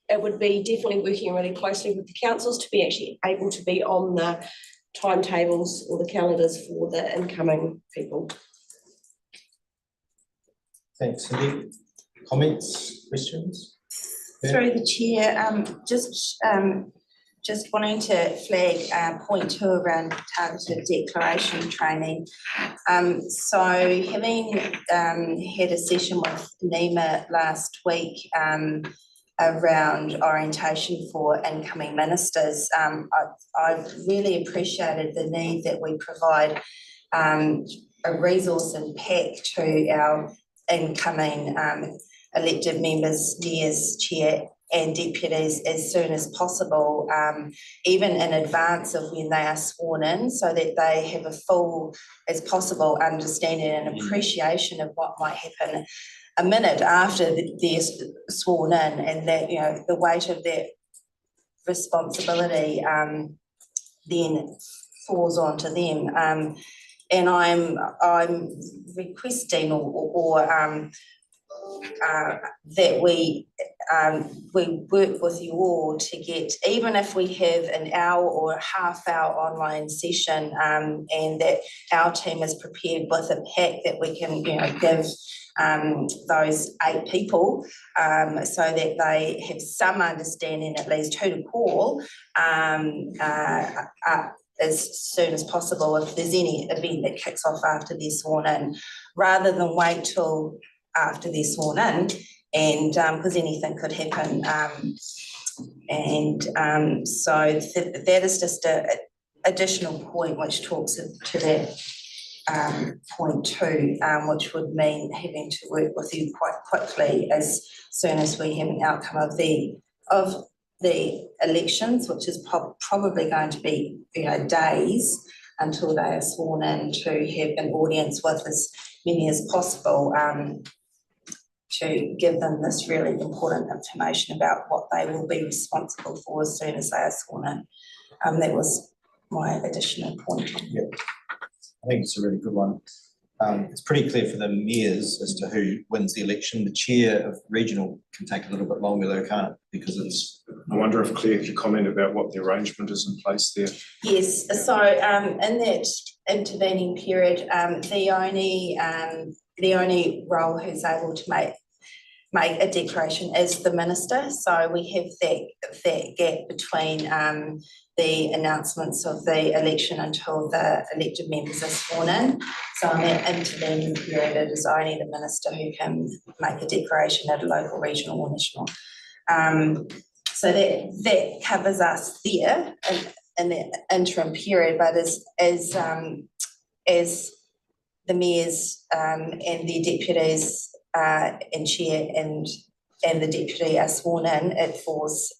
it would be definitely working really closely with the councils to be actually able to be on the timetables or the calendars for the incoming people. Thanks, Cindy. Comments, questions? Through the chair, just wanting to flag point 2 around targeted declaration training. So having had a session with Nima last week around orientation for incoming ministers, I've really appreciated the need that we provide a resource and pack to our incoming elected members, mayors, chair and deputies as soon as possible, even in advance of when they are sworn in, so that they have a full as possible understanding and appreciation of what might happen a minute after they're sworn in, and that, you know, the weight of that responsibility then falls onto them. And I'm requesting that we work with you all to get, even if we have an hour or a half-hour online session, and that our team is prepared with a pack that we can, you know, give those 8 people, so that they have some understanding, at least who to call as soon as possible if there's any event that kicks off after they're sworn in, rather than wait till after they're sworn in, and because anything could happen. So that is just a additional point which talks to that point 2, which would mean having to work with you quite quickly as soon as we have an outcome of the elections, which is probably going to be, you know, days until they are sworn in, to have an audience with as many as possible, to give them this really important information about what they will be responsible for as soon as they are sworn in. That was my additional point. Yeah, I think it's a really good one. It's pretty clear for the mayors as to who wins the election. The chair of regional can take a little bit longer though, can't it? Because it's... I wonder if Claire could comment about what the arrangement is in place there. Yes, so in that intervening period, the only role who's able to make a declaration is the minister. So we have that gap between the announcements of the election until the elected members are sworn in. So in that intervening period, it is only the minister who can make a declaration at a local, regional or national. So that covers us there in the interim period, but as the mayors and their deputies and chair and the deputy are sworn in, it falls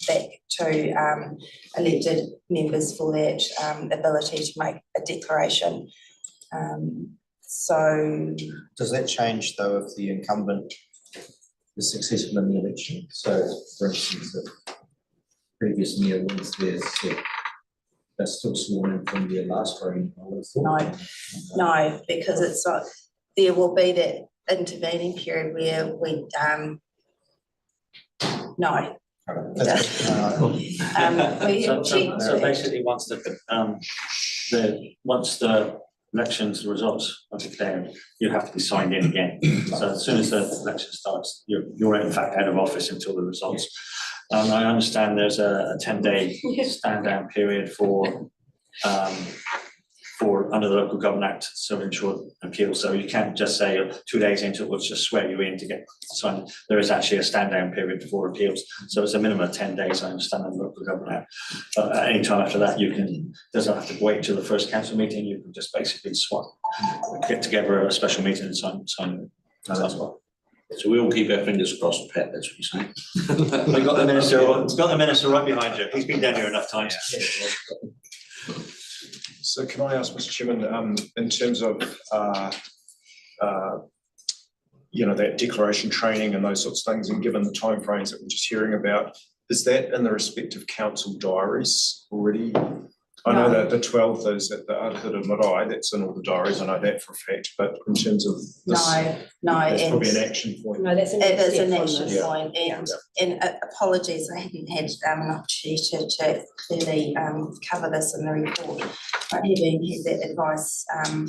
back to elected members for that ability to make a declaration. So does that change though if the incumbent is successful in the election? So for instance, if previous mayor wins their seat, they're still sworn in from their last reign? No, because it's not, there will be that intervening period where we no. So basically, once the elections results are declared, you have to be signed in again. So as soon as the election starts, you're in fact out of office until the results. I understand there's a 10-day stand down period for for under the Local Government Act, so insured appeal. So you can't just say 2 days into it, we'll just swear you in to get signed. There is actually a stand down period for appeals. So it's a minimum of 10 days, I understand, in the Local Government Act. But any time after that, you can, doesn't have to wait till the first council meeting, you can just basically get together a special meeting and sign it. That's what. So we all keep our fingers crossed, Pat, that's what you're saying. We've got the minister right behind you. He's been down here enough times. So can I ask, Mr. Chairman, in terms of, that declaration training and those sorts of things, and given the timeframes that we're just hearing about, is that in the respective council diaries already? I know that the 12th is at the Aotearoa Marae, that's in all the diaries, I know that for a fact, but in terms of this, No, that's probably an and action point. No, that's an it is an next step on action this. point, and apologies, I hadn't had an opportunity to clearly cover this in the report. But having had that advice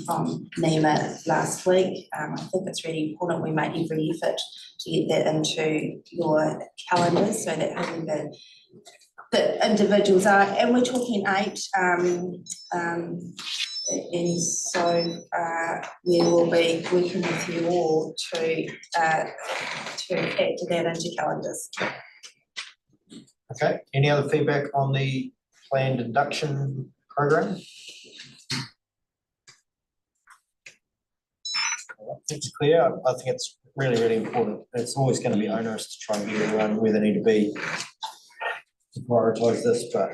from NEMA last week, I think it's really important we make every effort to get that into your calendars so that having the individuals are, and we're talking 8, and so we will be working with you all to factor that into calendars. Okay, any other feedback on the planned induction program? It's clear. I think it's really, really important. It's always going to be onerous to try and get everyone where they need to be to prioritise this, but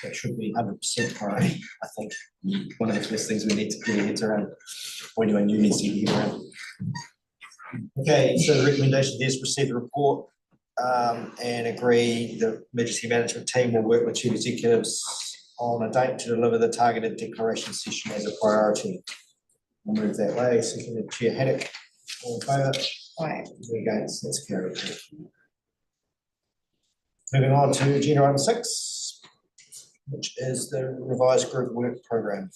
that should be 100% priority. I think one of the first things we need to get our heads around, or anyone new needs to get around. Okay, so the recommendation is receive the report and agree the emergency management team will work with chief executives on a date to deliver the targeted declaration session as a priority. We'll move that way. Seconded Chair Haddock. All in favour? Right. Against? That's carried. Moving on to agenda item 6, which is the revised group work programme.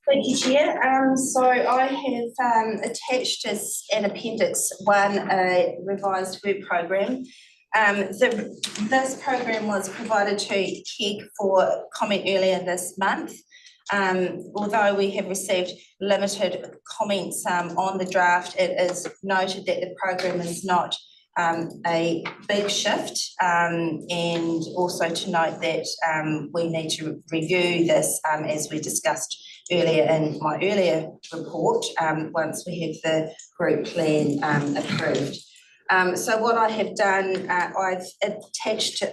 Thank you, Chair. So I have attached as an appendix 1 a revised work programme. This programme was provided to KEG for comment earlier this month. Although we have received limited comments on the draft, it is noted that the programme is not a big shift, and also to note that we need to review this as we discussed earlier in my earlier report, once we have the group plan approved. So what I have done, I've attached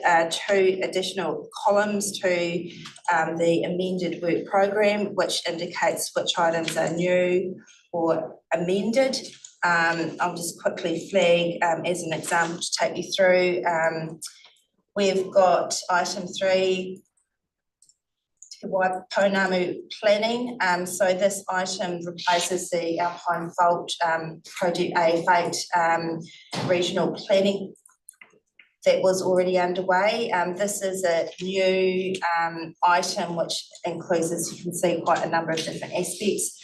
2 additional columns to the amended work programme, which indicates which items are new or amended. I'll just quickly flag as an example to take you through. We've got item 3, Pounamu planning. So this item replaces the Alpine Fault Project A8 regional planning that was already underway. This is a new item which includes, as you can see, quite a number of different aspects.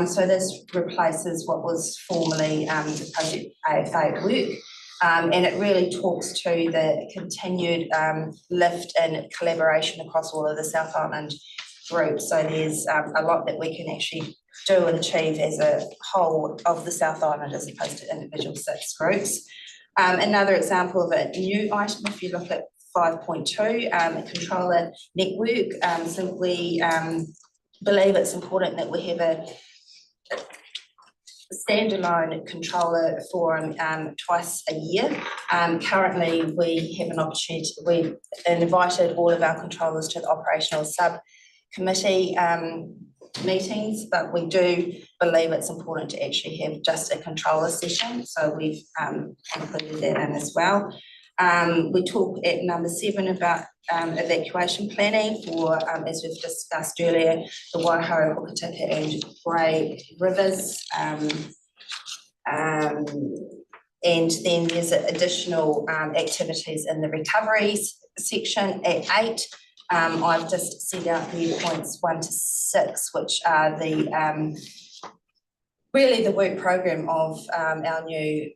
So this replaces what was formerly the Project A8 work. And it really talks to the continued lift and collaboration across all of the South Island groups. So there's a lot that we can actually do and achieve as a whole of the South Island as opposed to individual 6 groups. Another example of a new item, if you look at 5.2, controller network. So we believe it's important that we have a standalone controller forum twice a year. Currently, we have an opportunity, we've invited all of our controllers to the operational subcommittee meetings, but we do believe it's important to actually have just a controller session, so we've included that in as well. We talk at number 7 about evacuation planning for, as we've discussed earlier, the Waiho, Hokitika and Grey Rivers. And then there's additional activities in the recoveries section at 8. I've just set out the points 1 to 6, which are the really the work program of our new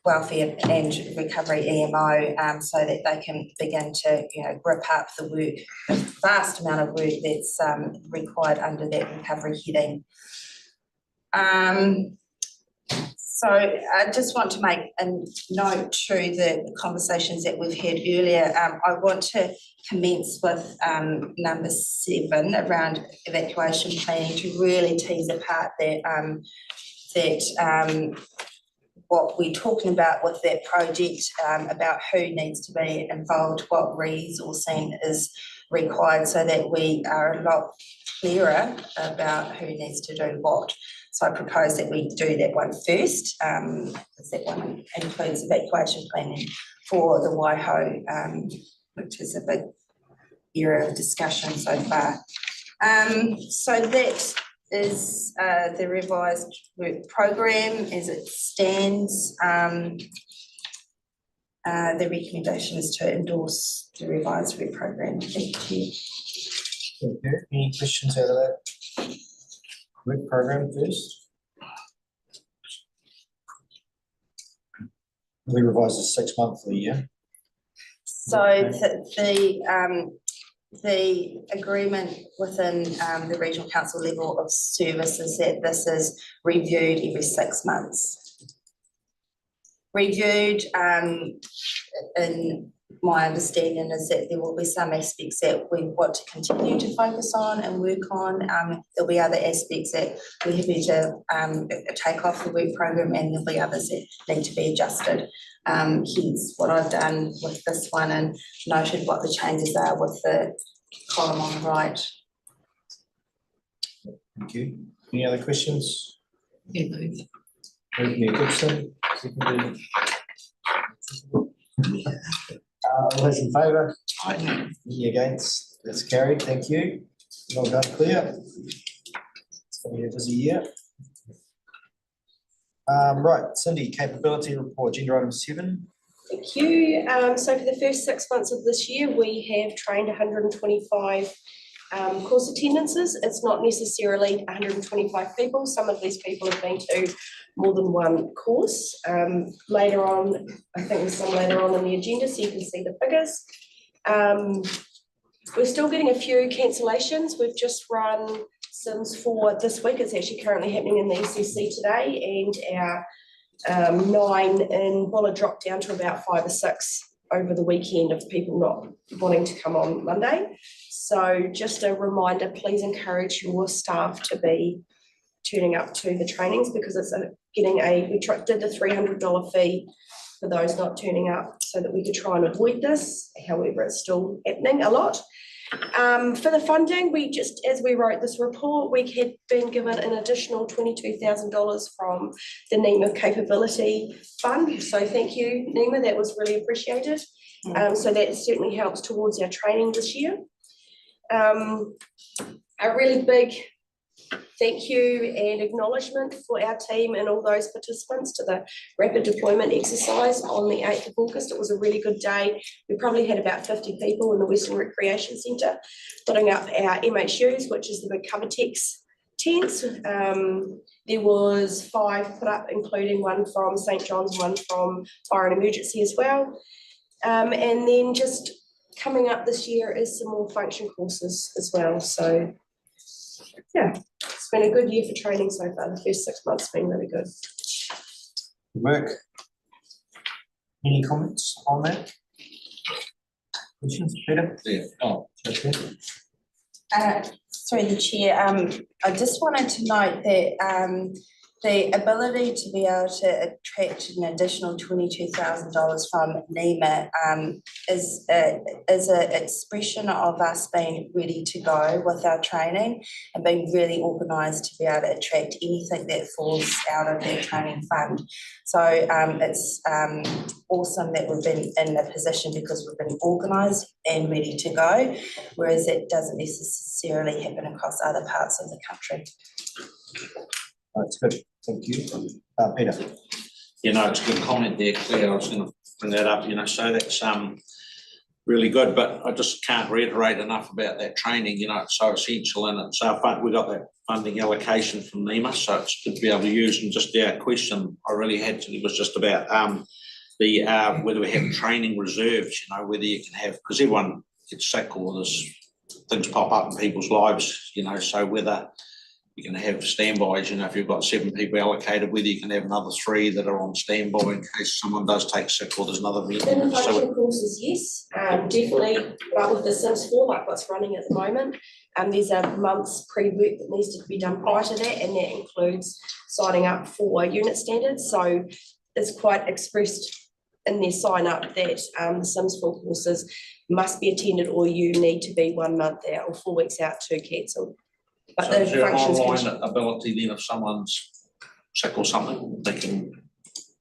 Welfare and Recovery EMO, so that they can begin to, grip up the work, the vast amount of work that's required under that recovery heading. So I just want to make a note to the conversations that we've had earlier. I want to commence with number 7 around evacuation planning to really tease apart that what we're talking about with that project, about who needs to be involved, what resourcing is required, so that we are a lot clearer about who needs to do what. So I propose that we do that one first, because that one includes evacuation planning for the Waiho, which is a big area of discussion so far. So that is the revised work program as it stands. The recommendation is to endorse the revised work program. Thank you. Thank you. Any questions out of that work program first? We revised this 6 monthly, yeah? So the agreement within the regional council level of service is that this is reviewed every 6 months. Reviewed, in my understanding is that there will be some aspects that we want to continue to focus on and work on. There'll be other aspects that we're happy to take off the work program, and there'll be others that need to be adjusted. Hence what I've done with this one and noted what the changes are with the column on the right. Thank you. Any other questions? Anthony Gibson, seconded. All those in favour? Aye. Any against? That's carried. Thank you. Well done, Claire. It's going to be a busy year. Right, Cindy, capability report, agenda item 7. Thank you. So for the first 6 months of this year, we have trained 125 course attendances. It's not necessarily 125 people. Some of these people have been to more than one course. Later on, I think there's some later on in the agenda, so you can see the figures. We're still getting a few cancellations. We've just run Sims for this week. It's actually currently happening in the SCC today, and our 9 in Bulla dropped down to about 5 or 6 over the weekend of people not wanting to come on Monday. So just a reminder, please encourage your staff to be turning up to the trainings, because it's we did the $300 fee for those not turning up so that we could try and avoid this. However, it's still happening a lot. For the funding, we just, as we wrote this report, we had been given an additional $22,000 from the NEMA Capability Fund. So thank you, NEMA, that was really appreciated. So that certainly helps towards our training this year. A really big thank you and acknowledgement for our team and all those participants to the rapid deployment exercise on the 8th of August. It was a really good day. We probably had about 50 people in the Western Recreation Centre putting up our MHUs, which is the big Covertex tents. There was 5 put up, including one from St John's, one from Fire and Emergency as well. And then just coming up this year is some more function courses as well. So yeah, it's been a good year for training so far. The first 6 months have been really good. Good work. Any comments on that? Questions, Peter? Yeah. Oh, okay. Through the chair, I just wanted to note that the ability to be able to attract an additional $22,000 from NEMA is an expression of us being ready to go with our training and being really organised to be able to attract anything that falls out of their training fund. So it's awesome that we've been in a position because we've been organised and ready to go, whereas it doesn't necessarily happen across other parts of the country. That's good. Thank you. Peter. You know, it's a good comment there, Claire. I was going to bring that up, so that's really good, but I just can't reiterate enough about that training, you know, it's so essential, and it's our fund, we got that funding allocation from NEMA, so it's good to be able to use. And just our question I really had to was just about whether we have training reserves, you know, whether you can have, because everyone gets sick or there's things pop up in people's lives, you know, so whether you can have standbys, you know, if you've got 7 people allocated, whether you can have another 3 that are on standby in case someone does take sick or there's another In the event. So function courses, yes, definitely, but with the Sims 4, like what's running at the moment, there's a month's pre-work that needs to be done prior to that, and that includes signing up for unit standards, so it's quite expressed in their sign up that the Sims 4 courses must be attended, or you need to be 1 month out or 4 weeks out to cancel. But so the is there an functions online ability then if someone's sick or something, they can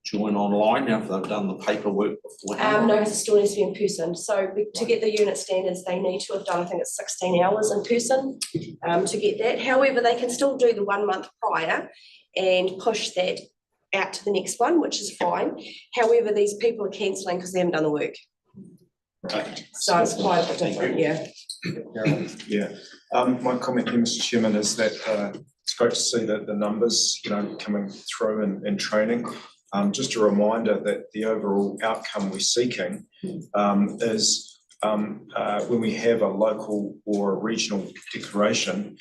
join online now if they've done the paperwork beforehand? no, it still needs to be in person. So to get the unit standards, they need to have done, I think it's 16 hours in person to get that. However, they can still do the 1 month prior and push that out to the next one, which is fine. However, these people are cancelling because they haven't done the work. Okay. So it's quite a bit different, yeah. Yeah, my comment here, Mr. Chairman, is that it's great to see that the numbers, you know, coming through in training. Just a reminder that the overall outcome we're seeking is when we have a local or a regional declaration,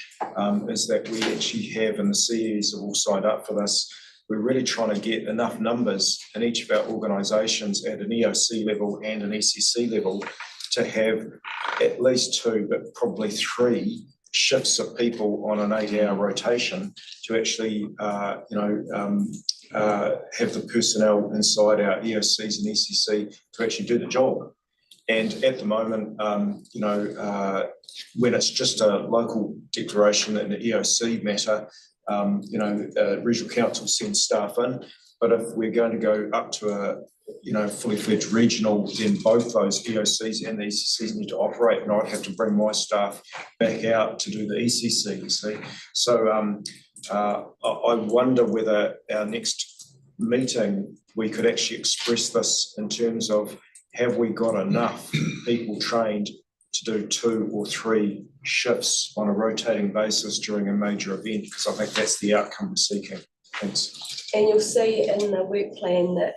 is that we actually have, and the CEs have all signed up for this, we're really trying to get enough numbers in each of our organisations at an EOC level and an ECC level to have at least 2, but probably 3 shifts of people on an 8-hour rotation to actually, have the personnel inside our EOCs and ECC to actually do the job. And at the moment, when it's just a local declaration in the EOC matter, regional council sends staff in, but if we're going to go up to a fully fledged regional, then both those EOCs and the ECCs need to operate, and I'd have to bring my staff back out to do the ECC, you see. So I wonder whether our next meeting, we could actually express this in terms of, have we got enough people trained to do 2 or 3 shifts on a rotating basis during a major event, because I think that's the outcome we're seeking. Thanks. And you'll see in the work plan that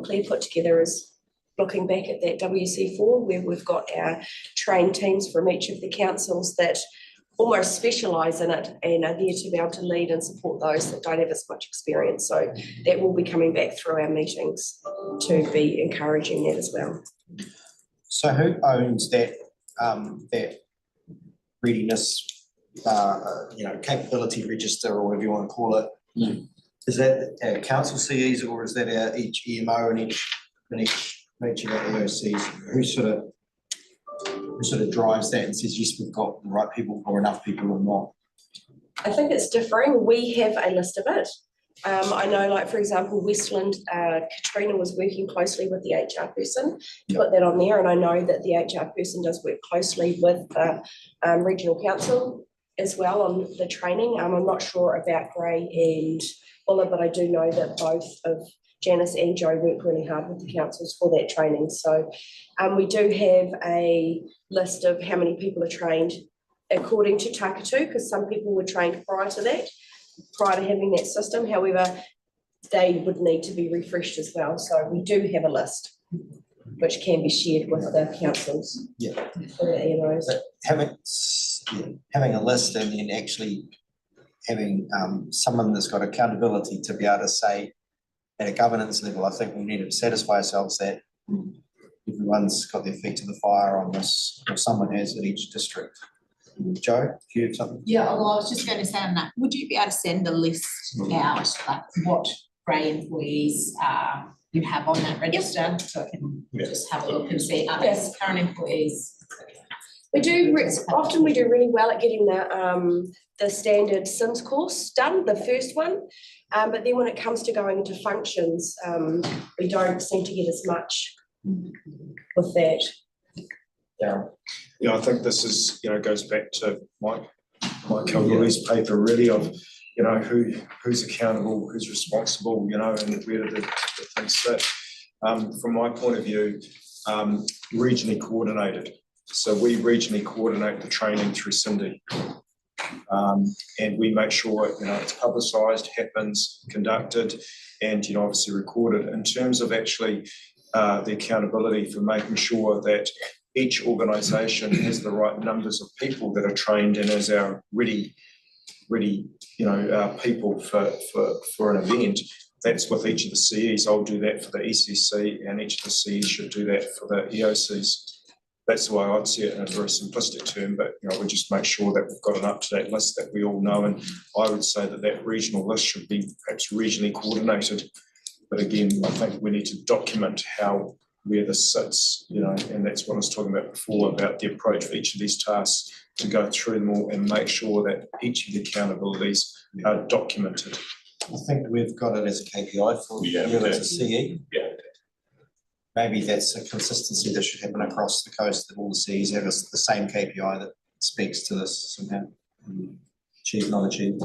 Claire put together is looking back at that WC4, where we've got our trained teams from each of the councils that almost specialise in it and are there to be able to lead and support those that don't have as much experience. So that will be coming back through our meetings to be encouraging that as well. So who owns that readiness, capability register, or whatever you want to call it? Is that our council CEs, or is that our each EMO and each of our EOCs? Who sort of drives that and says, yes, we've got the right people or enough people or not? I think it's differing. We have a list of it. I know, like, for example, Westland, Katrina was working closely with the HR person, put that on there, and I know that the HR person does work closely with the regional council as well on the training. I'm not sure about Gray and Buller, but I do know that both of Janice and Joe work really hard with the councils for that training. So we do have a list of how many people are trained according to Takatu, because some people were trained prior to that, prior to having that system. However, they would need to be refreshed as well. So we do have a list which can be shared with the councils. Yeah. For the EMOs. But having a list and then actually having someone that's got accountability to be able to say at a governance level, I think we need to satisfy ourselves that everyone's got their feet to the fire on this, or someone has at each district. Joe, do you have something? Yeah, well, I was just going to say on that, would you be able to send a list out, like what Gray employees you have on that register, so I can just have a look and see others, current employees? We do, often we do really well at getting the standard Sims course done, the first one, but then when it comes to going into functions, we don't seem to get as much with that. Yeah, I think this is, goes back to Mike Calgari's paper really of, who's accountable, who's responsible, and where do the things sit. From my point of view, regionally coordinated. So we regionally coordinate the training through Cindy. And we make sure, it's publicised, happens, conducted, and, obviously recorded. In terms of actually the accountability for making sure that each organisation has the right numbers of people that are trained and is our ready, people for an event. That's with each of the CEs. I'll do that for the ECC, and each of the CEs should do that for the EOCs. That's the way I'd see it in a very simplistic term, but we just make sure that we've got an up-to-date list that we all know, and I would say that regional list should be perhaps regionally coordinated. But again, I think we need to document where this sits, and that's what I was talking about before, about the approach for each of these tasks, to go through them all and make sure that each of the accountabilities are documented. I think we've got it as a KPI for you as a CE. Yeah. Maybe that's a consistency that should happen across the coast, that all the CEs have the same KPI that speaks to this somehow. Achieve, not achieve.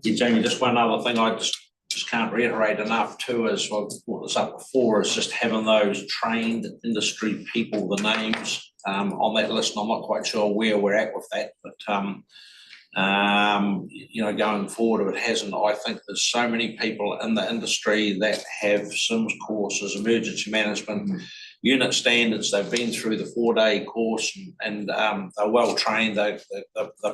Jamie, just one other thing I just can't reiterate enough too, is what was up before, is just having those trained industry people, the names on that list. And I'm not quite sure where we're at with that, but going forward, if it hasn't, I think there's so many people in the industry that have SIMS courses, emergency management, unit standards. They've been through the 4-day course, and they're well trained. The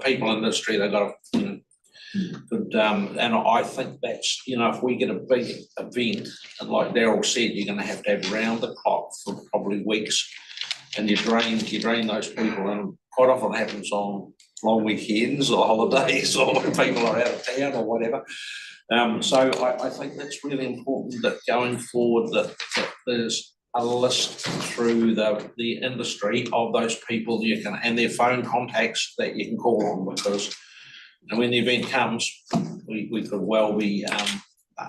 people in the industry, they've got good, and I think that's, if we get a big event, and like Daryl said, you're going to have round the clock for probably weeks, and you drain those people, and quite often it happens on long weekends or holidays, or when people are out of town or whatever. So I think that's really important, that going forward that there's a list through the industry of those people you can, and their phone contacts that you can call on, because when the event comes, we could well be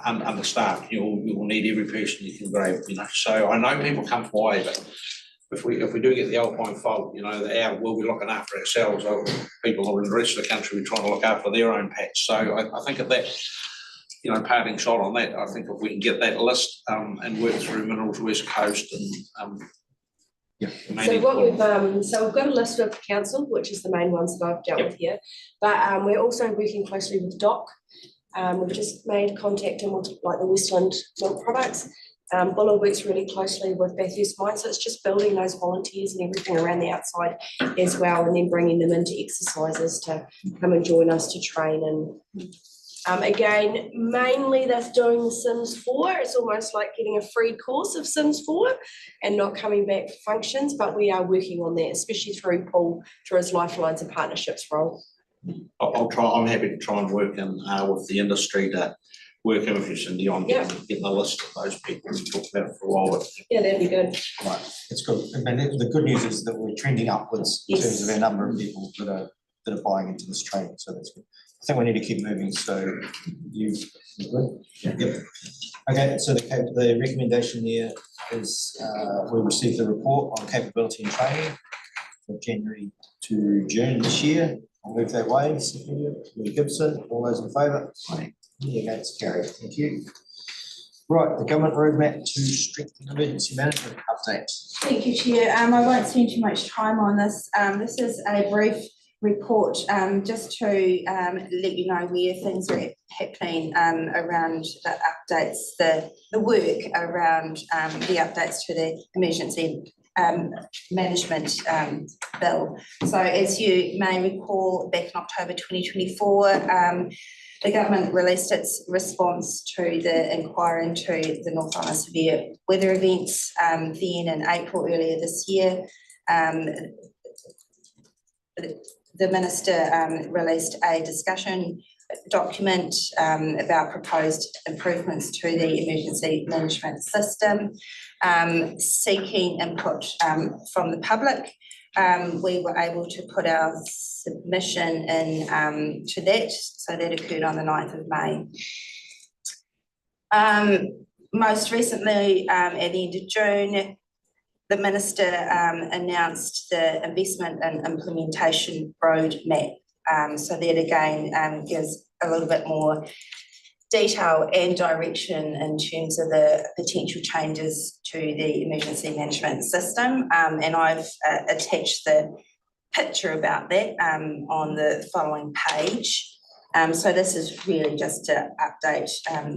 understaffed. You will need every person you can grab, So I know people come from away, but if we do get the Alpine fault, we'll be looking after ourselves. People in the rest of the country will be trying to look after their own patch. So I think of that, parting shot on that. I think if we can get that list and work through Minerals West Coast and So we've got a list with council, which is the main ones that I've dealt with here, but we're also working closely with DOC. We've just made contact and like the Westland milk products. Buller works really closely with Bathurst Mine, so it's just building those volunteers and everything around the outside as well, and then bringing them into exercises to come and join us to train. And again, mainly that's doing the Sims 4. It's almost like getting a free course of Sims 4 and not coming back for functions, but we are working on that, especially through Paul, through his Lifelines and Partnerships role. I'm happy to try and work in with the industry to work in with you, Cindy, on getting a list of those people we talked about for a while. Yeah, that'd be good. Right, it's good. And the good news is that we're trending upwards in terms of our number of people that are buying into this training. So that's good. I think we need to keep moving. So you good? Yep. Okay, so the recommendation there is we received the report on capability and training from January to June this year. I'll move that way. Lee Gibson, all those in favour? Against, carried. Thank you. Right, the government roadmap to strengthen emergency management update. Thank you, Chair. I won't spend too much time on this. This is a brief report just to let you know where things are happening around the updates, the work around the updates to the emergency management bill. So as you may recall, back in October 2024, the government released its response to the inquiry into the North Island severe weather events. Then in April earlier this year, the Minister released a discussion document about proposed improvements to the emergency management system, seeking input from the public. We were able to put our submission in to that, so that occurred on the 9th of May. Most recently, at the end of June, the Minister announced the investment and implementation roadmap. So that again gives a little bit more detail and direction in terms of the potential changes to the emergency management system. And I've attached the picture about that on the following page. So this is really just to update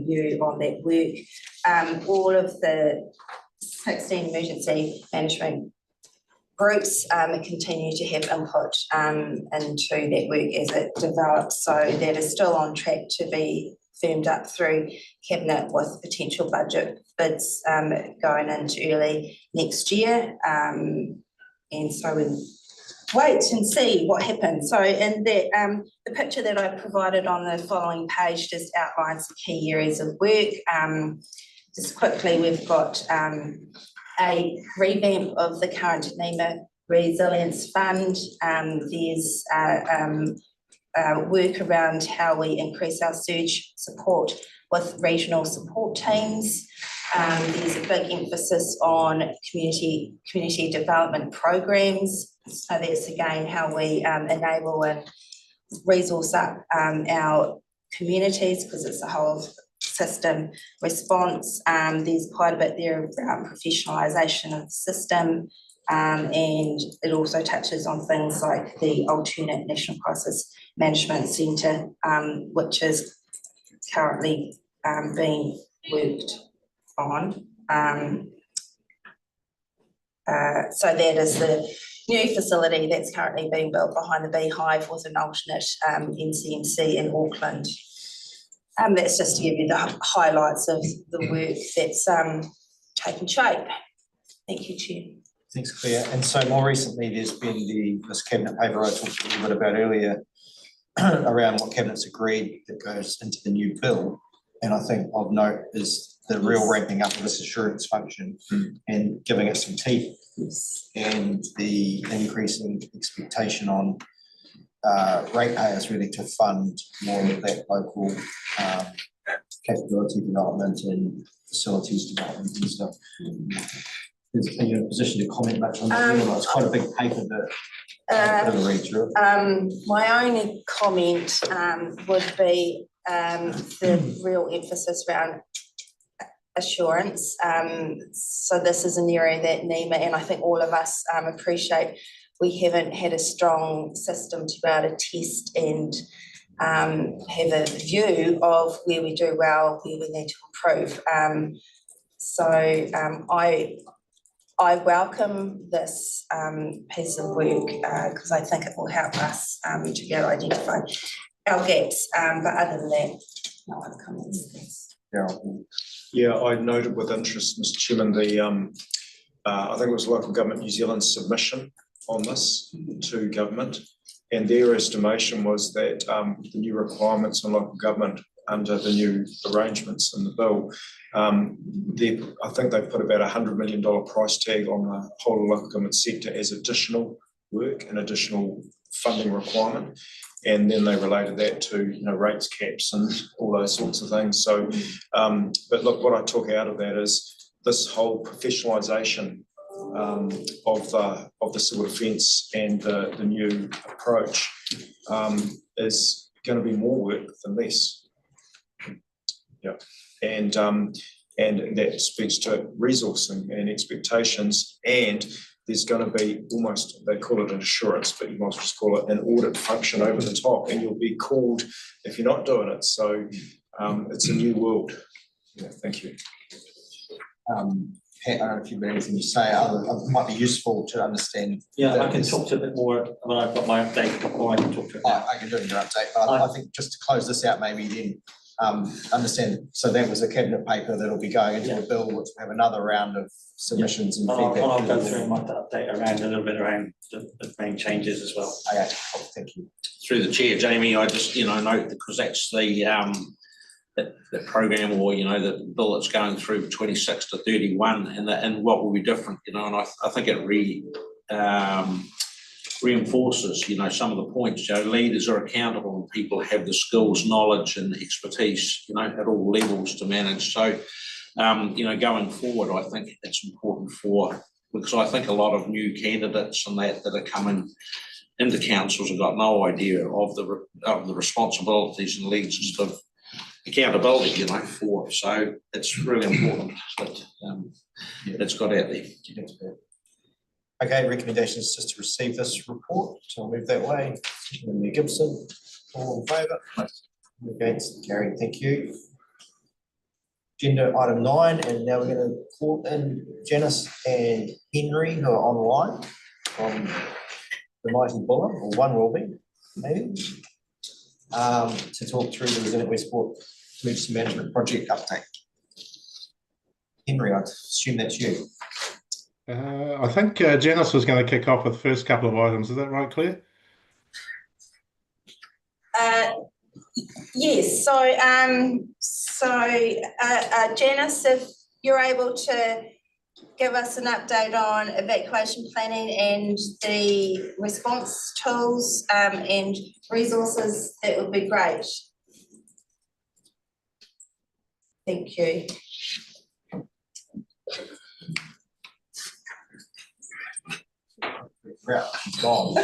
you on that work. All of the 16 emergency management groups continue to have input into that work as it develops. So that is still on track to be firmed up through Cabinet with potential budget bids going into early next year. And so we'll wait and see what happens. So in that, the picture that I provided on the following page just outlines the key areas of work. Just quickly, we've got a revamp of the current NEMA Resilience Fund. There's work around how we increase our surge support with regional support teams. There's a big emphasis on community development programs. So that's again how we enable and resource up our communities, because it's a whole system response. There's quite a bit there around professionalisation of the system, and it also touches on things like the Alternate National Crisis Management Centre, which is currently being worked on. So that is the new facility that's currently being built behind the Beehive with an alternate NCMC in Auckland. That's just to give you the highlights of the work that's taken shape. Thank you, Chair. Thanks, Claire. And so more recently, there's been this cabinet paper I talked a little bit about earlier around what cabinet's agreed that goes into the new bill. And I think of note is the real ramping up of this assurance function and giving it some teeth, and the increasing expectation on ratepayers really to fund more of that local capability development and facilities development and stuff. Are you in a position to comment much on that? It's quite a big paper that bit of a read through. My only comment would be the real emphasis around assurance. So this is an area that NEMA, and I think all of us appreciate, we haven't had a strong system to be able to test and have a view of where we do well, where we need to improve. I welcome this piece of work because I think it will help us to be able to identify our gaps. But other than that, no other comments. Yeah, I noted with interest, Mr. Chairman, the I think it was Local Government New Zealand's submission on this to government, and their estimation was that the new requirements on local government under the new arrangements in the bill, I think they've put about $100 million price tag on the whole local government sector as additional work and additional funding requirement. And then they related that to, rates caps and all those sorts of things. So, but look, what I took out of that is this whole professionalisation of the civil defence and the new approach is going to be more work than less. Yeah, and that speaks to resourcing and expectations, and there's going to be almost, they call it an assurance, but you might just call it an audit function over the top, and you'll be called if you're not doing it. So it's a new world. Yeah, thank you. Pat, I don't know if you've got anything to say. It might be useful to understand. Yeah, I can talk to a bit more when I've got my update, or I can talk to it now. I can do it in your update, but I think just to close this out, maybe then understand. So that was a cabinet paper that'll be going into a bill, which will have another round of submissions and feedback. And I'll go through my update around a little bit around the main changes as well. Okay, thank you. Through the chair, Jamie, I just, note, because that's the program, or the bill that's going through 26 to 31, and what will be different, and I think it reinforces, some of the points. Leaders are accountable, and people have the skills, knowledge, and expertise, at all levels to manage. So, going forward, I think it's important because I think a lot of new candidates and that are coming into councils have got no idea of the responsibilities and legislative accountability, you know, for, so it's really important that it's got out there. Okay, recommendations just to receive this report, so I'll move that way. Mayor Gibson, all in favour? Against, carried, thank you. Agenda item 9, and now we're going to call in Janice and Henry, who are online from the mighty Buller, or one will be, maybe, to talk through the Resilient Westport Emergency Management Project update. Henry, I assume that's you. I think Janice was going to kick off with the first couple of items. Is that right, Claire? Yes, Janice, if you're able to give us an update on evacuation planning and the response tools and resources, that would be great. Thank you. Yeah, she's gone.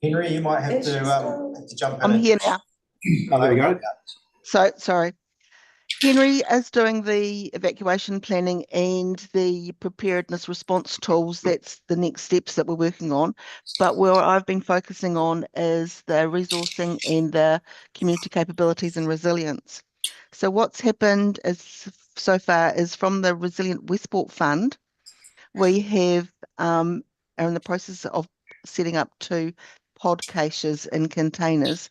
Henry, you might have to jump in. I'm here now. Oh, there we go. So, sorry. Henry is doing the evacuation planning and the preparedness response tools. That's the next steps that we're working on. But where I've been focusing on is the resourcing and the community capabilities and resilience. So what's happened is so far is from the Resilient Westport Fund, we have are in the process of setting up 2 pod caches in containers.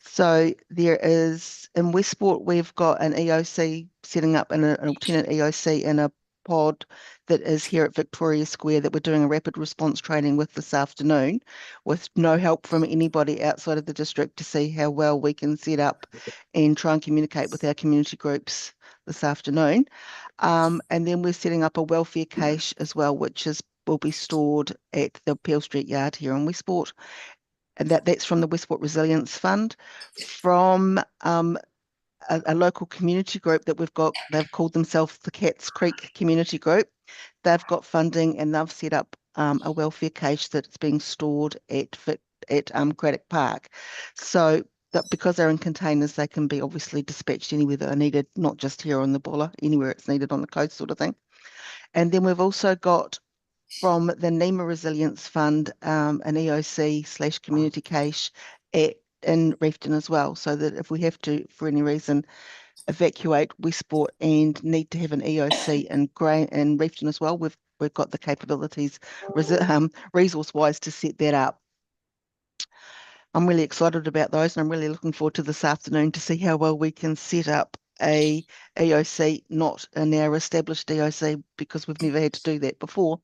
So there is, in Westport, we've got an EOC setting up in an alternate EOC in a pod that is here at Victoria Square that we're doing a rapid response training with this afternoon, with no help from anybody outside of the district, to see how well we can set up and try and communicate with our community groups this afternoon. And then we're setting up a welfare cache as well, which will be stored at the Peel Street Yard here in Westport. And that's from the Westport Resilience Fund. From a local community group that we've got, they've called themselves the Cats Creek Community Group. They've got funding and they've set up a welfare cache that's being stored at Craddock Park. So that because they're in containers, they can be obviously dispatched anywhere that are needed, not just here on the Buller, anywhere it's needed on the coast sort of thing. And then we've also got from the NEMA Resilience Fund, an EOC/community cache in Reefton as well, so that if we have to, for any reason, evacuate Westport and need to have an EOC in Reefton as well, we've got the capabilities resource-wise to set that up. I'm really excited about those, and I'm really looking forward to this afternoon to see how well we can set up a EOC, not in our established EOC, because we've never had to do that before.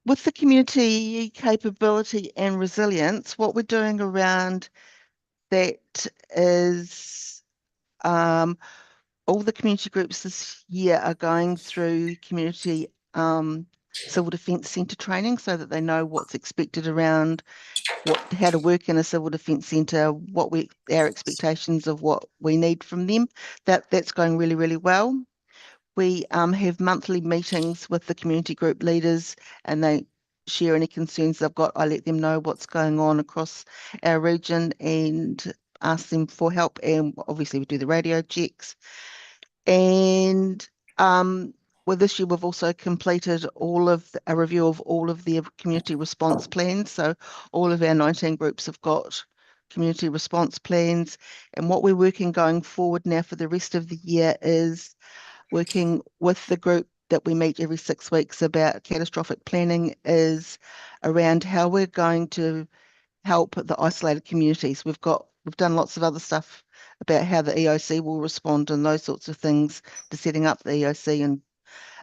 With the community capability and resilience, what we're doing around that is all the community groups this year are going through community civil defence centre training, so that they know what's expected around how to work in a civil defence centre, our expectations of what we need from them. That's going really, really well. We have monthly meetings with the community group leaders, and they share any concerns they've got. I let them know what's going on across our region and ask them for help. And obviously we do the radio checks. And this year we've also completed a review of all of the community response plans. So all of our 19 groups have got community response plans. And what we're working going forward now for the rest of the year is working with the group that we meet every 6 weeks about catastrophic planning, is around how we're going to help the isolated communities. We've done lots of other stuff about how the EOC will respond and those sorts of things, to setting up the EOC and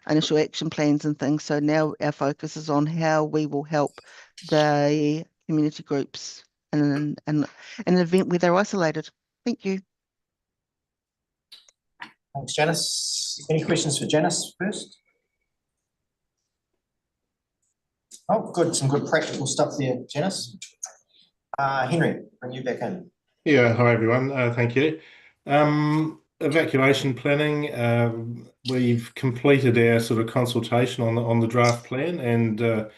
initial action plans and things. So now our focus is on how we will help the community groups in an event where they're isolated. Thank you. Thanks, Janice. Any questions for Janice first? Oh, good. Some good practical stuff there, Janice. Henry, bring you back in. Yeah, hi everyone. Thank you. Evacuation planning. We've completed our sort of consultation on the draft plan, and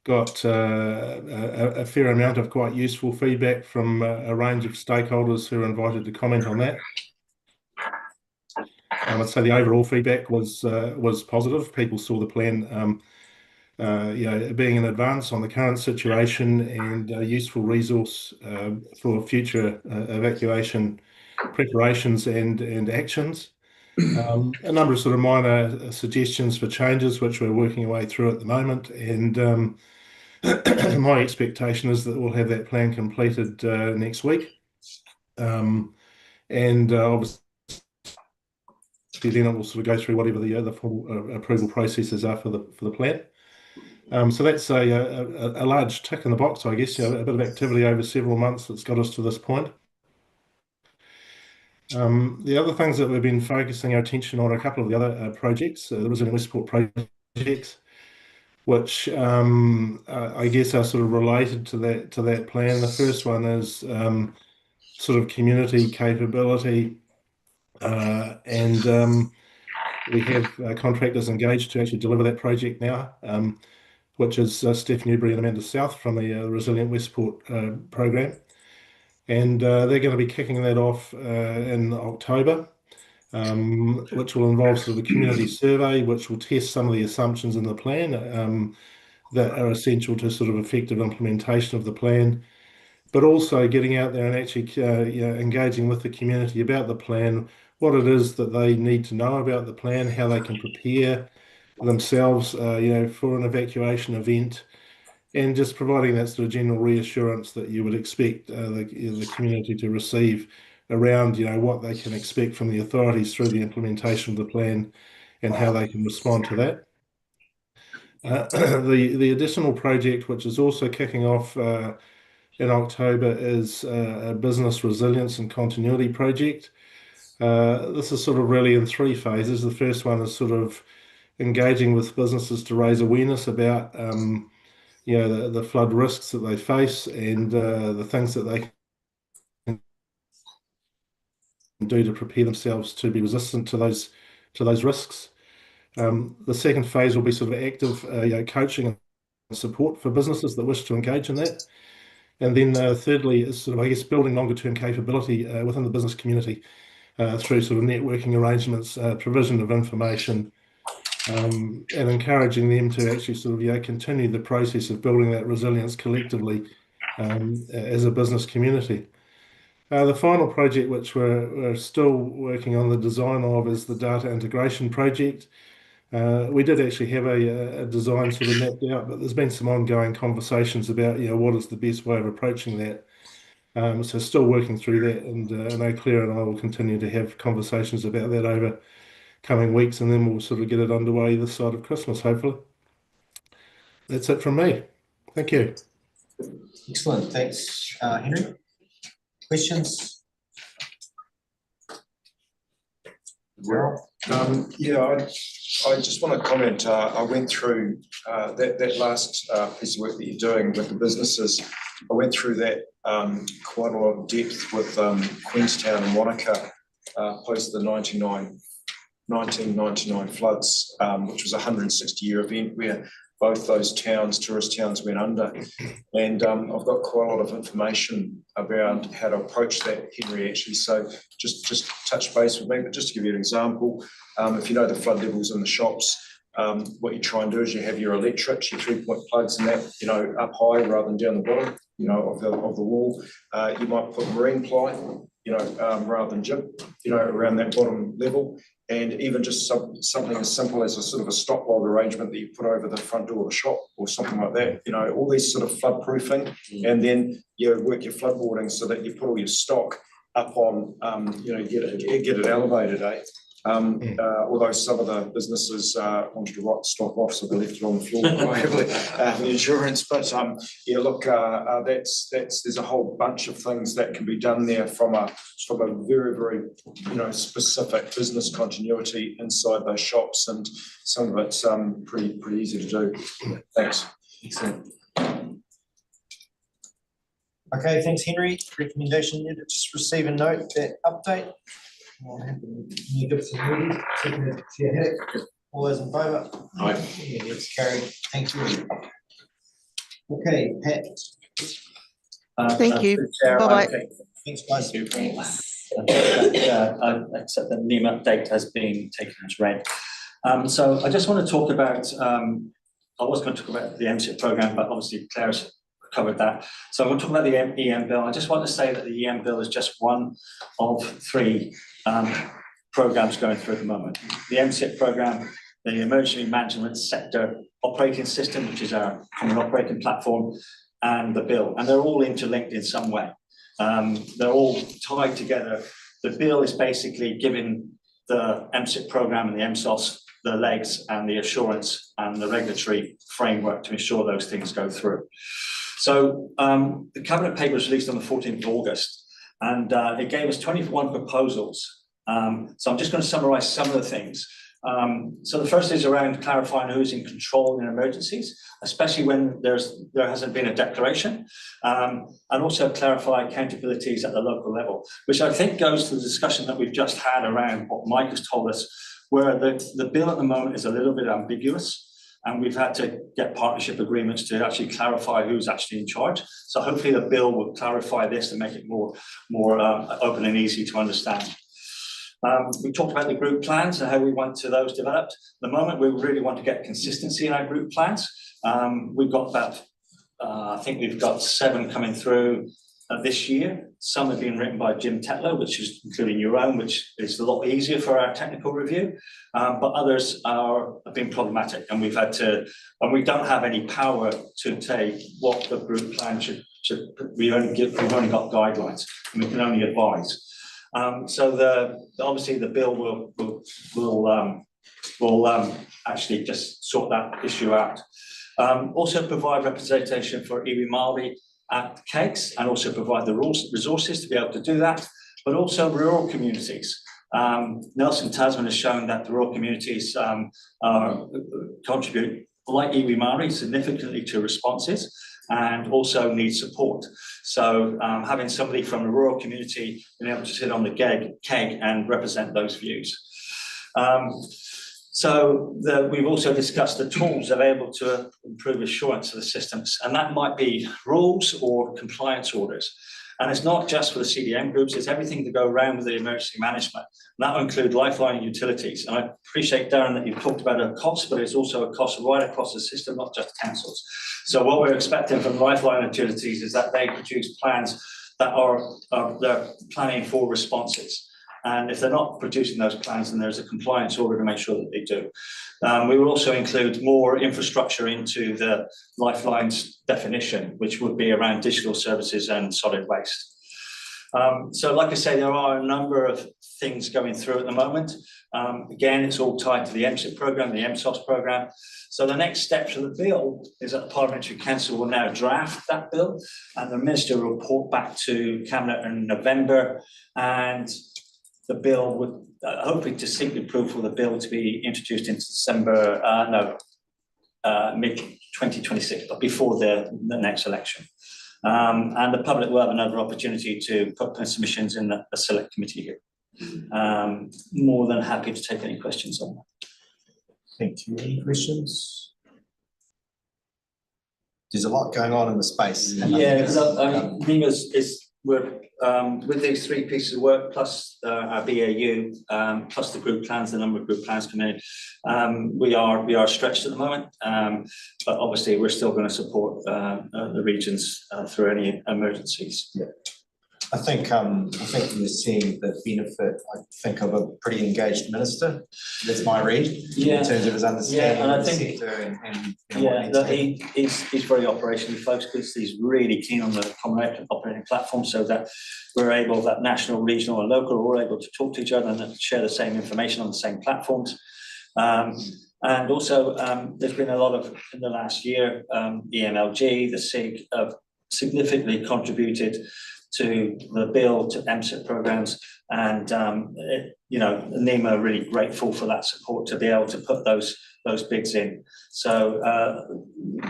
got a fair amount of quite useful feedback from a range of stakeholders who were invited to comment on that. I'd say the overall feedback was positive. People saw the plan being an advance on the current situation and a useful resource for future evacuation preparations and actions. A number of sort of minor suggestions for changes which we're working our way through at the moment, and my expectation is that we'll have that plan completed next week, and obviously then it will sort of go through whatever the full approval processes are for the plan. So that's a large tick in the box, I guess, a bit of activity over several months that's got us to this point. The other things that we've been focusing our attention on are a couple of the other projects, the Resilient Westport projects, which I guess are sort of related to that plan. The first one is sort of community capability, and we have contractors engaged to actually deliver that project now, which is Steph Newbury and Amanda South from the Resilient Westport program. And they're going to be kicking that off in October, which will involve sort of a community survey, which will test some of the assumptions in the plan that are essential to sort of effective implementation of the plan, but also getting out there and actually engaging with the community about the plan, what it is that they need to know about the plan, how they can prepare themselves for an evacuation event, and just providing that sort of general reassurance that you would expect the community to receive around what they can expect from the authorities through the implementation of the plan and how they can respond to that. The additional project, which is also kicking off in October, is a business resilience and continuity project. This is sort of really in three phases. The first one is sort of engaging with businesses to raise awareness about the flood risks that they face and the things that they can do to prepare themselves to be resistant to those risks. The second phase will be sort of active coaching and support for businesses that wish to engage in that. And then thirdly is sort of, I guess, building longer term capability within the business community through sort of networking arrangements, provision of information, and encouraging them to actually sort of continue the process of building that resilience collectively as a business community. The final project, which we're still working on the design of, is the data integration project. We did actually have a design sort of mapped out, but there's been some ongoing conversations about what is the best way of approaching that. So still working through that, and I know Claire and I will continue to have conversations about that over coming weeks, and then we'll sort of get it underway this side of Christmas, hopefully. That's it from me. Thank you. Excellent. Thanks, Henry. Questions? I just want to comment. I went through that last piece of work that you're doing with the businesses. I went through that quite a lot of depth with Queenstown and Wanaka post the 1999 floods, which was a 160-year event where both those tourist towns went under. And I've got quite a lot of information around how to approach that, Henry, actually. So just touch base with me, but just to give you an example, if you know the flood levels in the shops, what you try and do is you have your electrics, your 3-point plugs and that, up high rather than down the bottom, of the wall. You might put marine ply, rather than gyp, around that bottom level. And even just something as simple as a sort of a stop log arrangement that you put over the front door of the shop or something like that, all these sort of flood proofing. And then you work your floodboarding so that you put all your stock up on, get it elevated, although some of the businesses wanted to write stock off, so they left it on the floor quietly, the insurance. But there's a whole bunch of things that can be done there from a very, very specific business continuity inside those shops, and some of it's pretty easy to do. Thanks. Excellent. Okay, thanks, Henry. Recommendation to just receive and note that update. You give some movies, all those in favour? Aye. Yeah, it's carried. Thank you. Okay, Pat, Thank you. Chair, Bye-bye. thanks guys. I accept that the NEMA update has been taken as read. So I just want to talk about, I was going to talk about the MSIP program, but obviously Claire's covered that. So I'm going to talk about the EM bill. I just want to say that the EM bill is just one of 3 programs going through at the moment. The MSIP program, the Emergency Management Sector Operating System, which is our common operating platform, and the bill, and they're all interlinked in some way. They're all tied together. The bill is basically giving the MSIP program and the MSOS the legs and the assurance and the regulatory framework to ensure those things go through. So the Cabinet paper was released on the 14th of August, and it gave us 21 proposals. So I'm just going to summarise some of the things. So the first is around clarifying who's in control in emergencies, especially when there hasn't been a declaration, and also clarify accountabilities at the local level, which I think goes to the discussion that we've just had around what Mike has told us, where the bill at the moment is a little bit ambiguous, and we've had to get partnership agreements to actually clarify who's actually in charge. So hopefully the bill will clarify this and make it more open and easy to understand. We talked about the group plans and how we want to those developed. At the moment, we really want to get consistency in our group plans. We've got about, I think we've got 7 coming through this year. Some have been written by Jim Tetlow, which is including your own, which is a lot easier for our technical review. But others have been problematic, and we've had to, and we don't have any power to take what the group plan should. We've only got guidelines, and we can only advise. So obviously the bill will actually just sort that issue out. Also provide representation for iwi Māori at KEGS, and also provide the resources to be able to do that, but also rural communities. Nelson Tasman has shown that the rural communities contribute, like iwi Māori, significantly to responses, and also need support. So having somebody from a rural community being able to sit on the KEG and represent those views. We've also discussed the tools available to improve assurance of the systems, and that might be rules or compliance orders. And it's not just for the CDM groups, it's everything to go around with the emergency management. And that will include lifeline utilities. And I appreciate, Darren, that you've talked about a cost, but it's also a cost right across the system, not just councils. So what we're expecting from lifeline utilities is that they produce plans that they're planning for responses. And if they're not producing those plans, then there's a compliance order to make sure that they do. We will also include more infrastructure into the Lifelines definition, which would be around digital services and solid waste. So like I say, there are a number of things going through at the moment. Again, it's all tied to the MSIP program, the MSOS program. So the next steps of the bill is that the Parliamentary Council will now draft that bill, and the Minister will report back to Cabinet in November, and the bill would hopefully to seek approval for the bill to be introduced in December, mid-2026, but before the next election. And the public will have another opportunity to put submissions in the select committee here. More than happy to take any questions on that. Thank you. Any questions? There's a lot going on in the space. Yeah, NEMA's we're with these 3 pieces of work, plus our BAU, plus the group plans, the number of group plans coming in, we are stretched at the moment, but obviously we're still going to support the regions through any emergencies. Yeah. I think we're seeing the benefit, I think, of a pretty engaged minister. That's my read, in terms of his understanding of the sector and he's very operationally focused. He's really keen on the common operating platform, so that we're able, that national, regional and local, are all able to talk to each other and share the same information on the same platforms. And also there's been a lot of, in the last year, EMLG, the SIG have significantly contributed to the bill, to MSIP programs, and NEMA are really grateful for that support to be able to put those bids in. So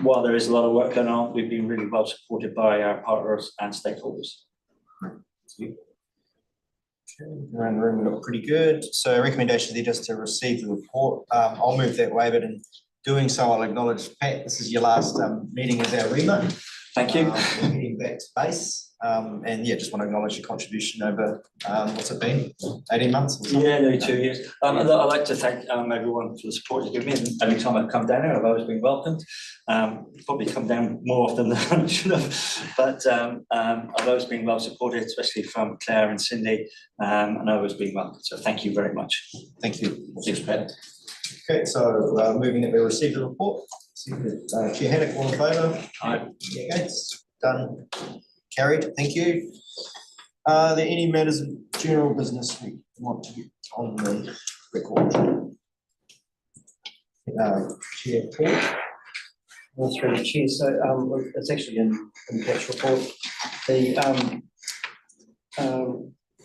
while there is a lot of work going on, we've been really well supported by our partners and stakeholders. Okay, around the room we look pretty good. So recommendation there just to receive the report. I'll move that way, but in doing so, I'll acknowledge, Pat, this is your last meeting as our REMA. Thank you. We're heading back to base. And yeah, just want to acknowledge your contribution over, what's it been, 18 months or something? Yeah, nearly 2 years. I'd like to thank everyone for the support you give me. And every time I've come down here, I've always been welcomed. Probably come down more often than I should have, but I've always been well supported, especially from Claire and Cindy, and I've always been welcomed. So thank you very much. Thank you. Thanks, Pat. Okay, so moving that we received the report. Chair Haddock, all in favour? Aye. Yeah, against? Done. Carried. Thank you. Are there any matters of general business we want to get on the record? Chair Paul. Well, through the chair, so it's actually in Pat's report. The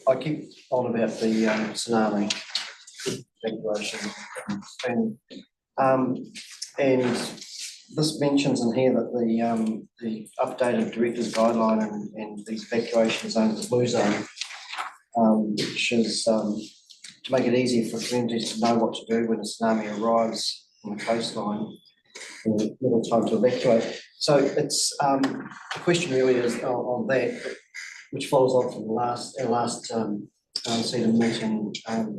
I keep on about the tsunami evacuation and this mentions in here that the updated director's guideline and these evacuation zones, the blue zone, which is to make it easier for communities to know what to do when a tsunami arrives on the coastline and little time to evacuate. So it's the question really is on that, which follows on from our last CEDA meeting,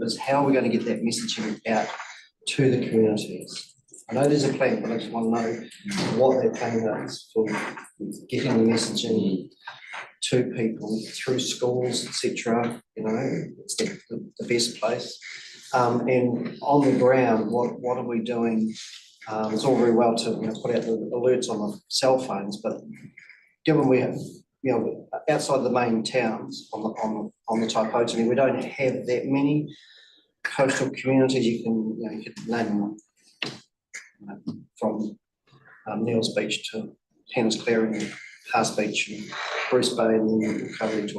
is how are we going to get that messaging out to the communities? I know there's a plan, but I just want to know what that plan is for getting the messaging to people through schools, etc. You know, it's the best place. And on the ground, what are we doing? It's all very well to put out the alerts on the cell phones, but given we have, outside the main towns on the Taipōtini, we don't have that many coastal communities. You can name them from Neils Beach to Hannah's Clearing, Haas Beach and Bruce Bay, and then covering to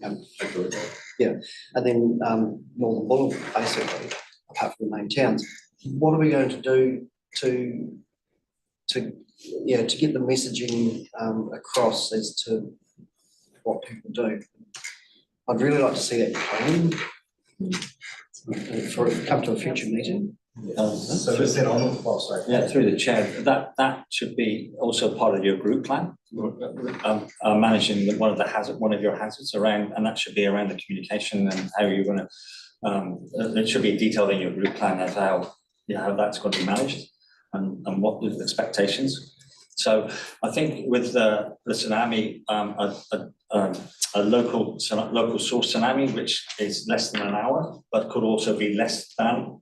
and then Northern Bull, basically, apart from the main towns. What are we going to do to get the messaging across as to what people do? I'd really like to see that plan for it to come to a future meeting. So is that on? Oh, sorry. Yeah, through the chair, that should be also part of your group plan. Managing one of your hazards around, and that should be around the communication and how you're going to. It should be detailed in your group plan of how that's going to be managed and what the expectations. So I think with the tsunami, a local source tsunami, which is less than an hour, but could also be less than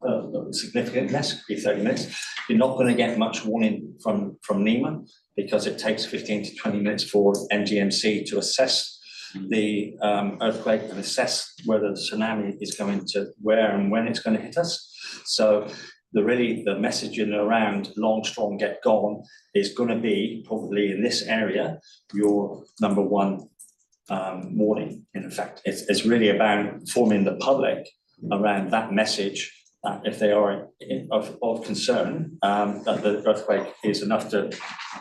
significant less, could be 30 minutes. You're not going to get much warning from NEMA because it takes 15 to 20 minutes for MGMC to assess the earthquake and assess whether the tsunami is going to where and when it's going to hit us. So the messaging around long, strong, get gone is going to be probably in this area your number one warning. In fact, it's really about informing the public around that message that if they are of concern that the earthquake is enough to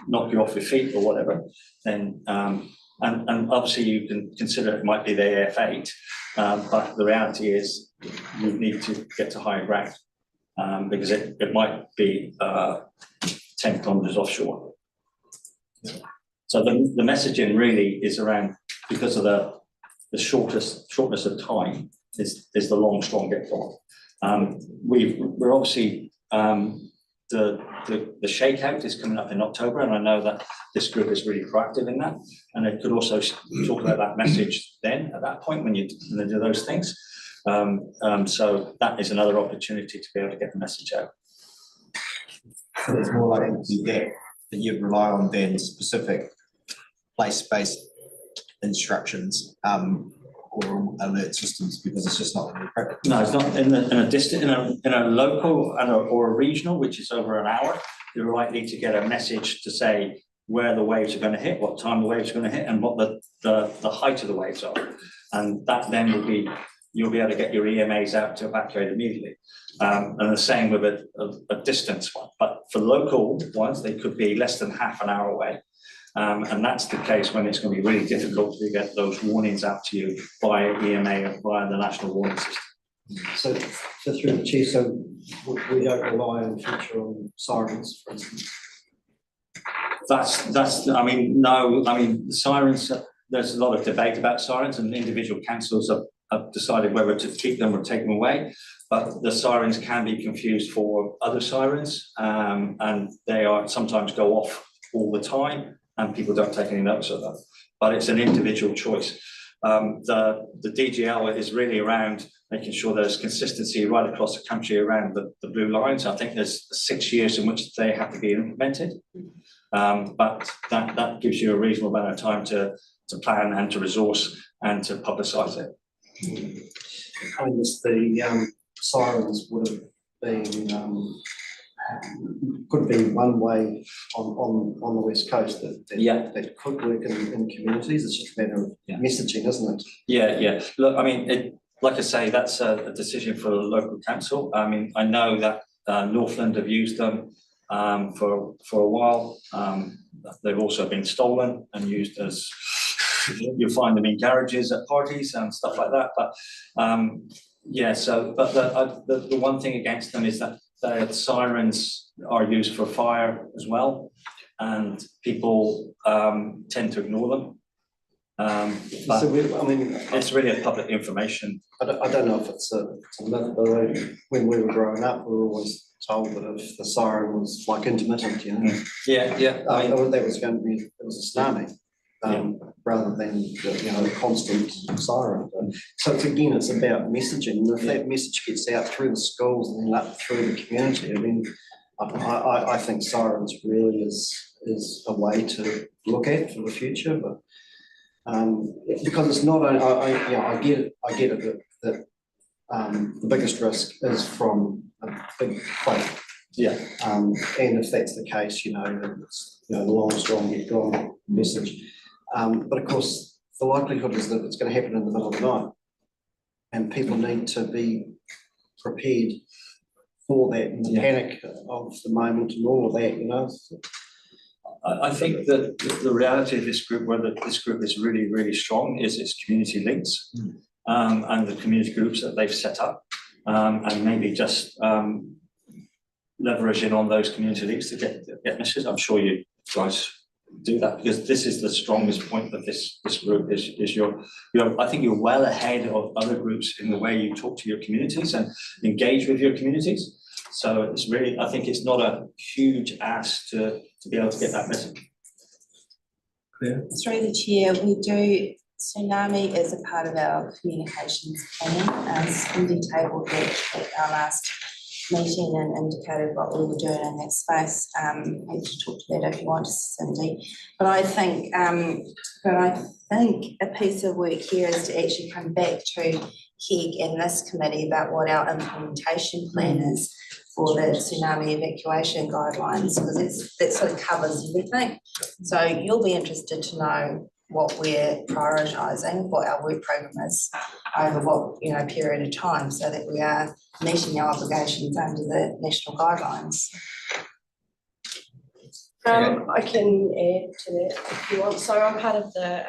knock you off your feet or whatever, then and obviously you can consider it might be the AF8, but the reality is you need to get to higher ground. Because it might be 10 kilometres offshore. So the messaging really is around, because of the shortness of time, is the long, strong, get gone. We're obviously the shakeout is coming up in October, and I know that this group is really proactive in that, and it could also talk about that message then at that point when you do those things. So that is another opportunity to be able to get the message out. So it's more likely to be that you rely on then specific place-based instructions or alert systems, because it's just not really practical. No, it's not in a local or a regional, which is over an hour. You're likely to get a message to say where the waves are going to hit, what time the waves are going to hit, and what the height of the waves are, and that then will be. You'll be able to get your EMAs out to evacuate immediately. And the same with a distance one. But for local ones, they could be less than half an hour away. And that's the case when it's going to be really difficult to get those warnings out to you via EMA or via the national warning system. So through the chair, so we don't rely in future on sirens, for instance. I mean, no, I mean, sirens, there's a lot of debate about sirens and individual councils have decided whether to keep them or take them away. But the sirens can be confused for other sirens, and they are sometimes go off all the time and people don't take any notice of them. But it's an individual choice. The DGL is really around making sure there's consistency right across the country around the blue lines. I think there's 6 years in which they have to be implemented. But that gives you a reasonable amount of time to plan and to resource and to publicise it. I mean, the sirens would have been, could be one way on the West Coast that could work in communities. It's just a matter of messaging, isn't it? Yeah. Look, I mean, like I say, that's a decision for the local council. I mean, I know that Northland have used them for a while. They've also been stolen and used as, you'll find them in garages at parties and stuff like that. But the one thing against them is that the sirens are used for fire as well, and people tend to ignore them. But it's really a public information. I don't know if it's a myth, but when we were growing up, we were always told that if the siren was like intermittent, you know. That was going to be, it was a tsunami. Rather than the constant siren. So again, it's about messaging. And if that message gets out through the schools and then up through the community, I mean, I think sirens really is a way to look at for the future. But because it's not only, I get it that the biggest risk is from a big quake. And if that's the case, it's the long, strong, get gone message. But of course, the likelihood is that it's going to happen in the middle of the night, and people need to be prepared for that and the panic of the moment and all of that. I think that the reality of this group, whether this group is really, really strong, is its community links and the community groups that they've set up, and maybe just leveraging on those community links to get messages. I'm sure you guys do that, because this is the strongest point of this group is I think you're well ahead of other groups in the way you talk to your communities and engage with your communities. So it's really, I think it's not a huge ask to be able to get that message. Through the chair, we do, tsunami is a part of our communications plan. Cindy tabled that at our last meeting and indicated what we were doing in that space. Happy to talk to that if you want, Cindy. But I think a piece of work here is to actually come back to KEG and this committee about what our implementation plan is for the tsunami evacuation guidelines, because that sort of covers everything. So you'll be interested to know what we're prioritising, what our work program is over what period of time, so that we are meeting our obligations under the national guidelines. I can add to that if you want. So I'm part of the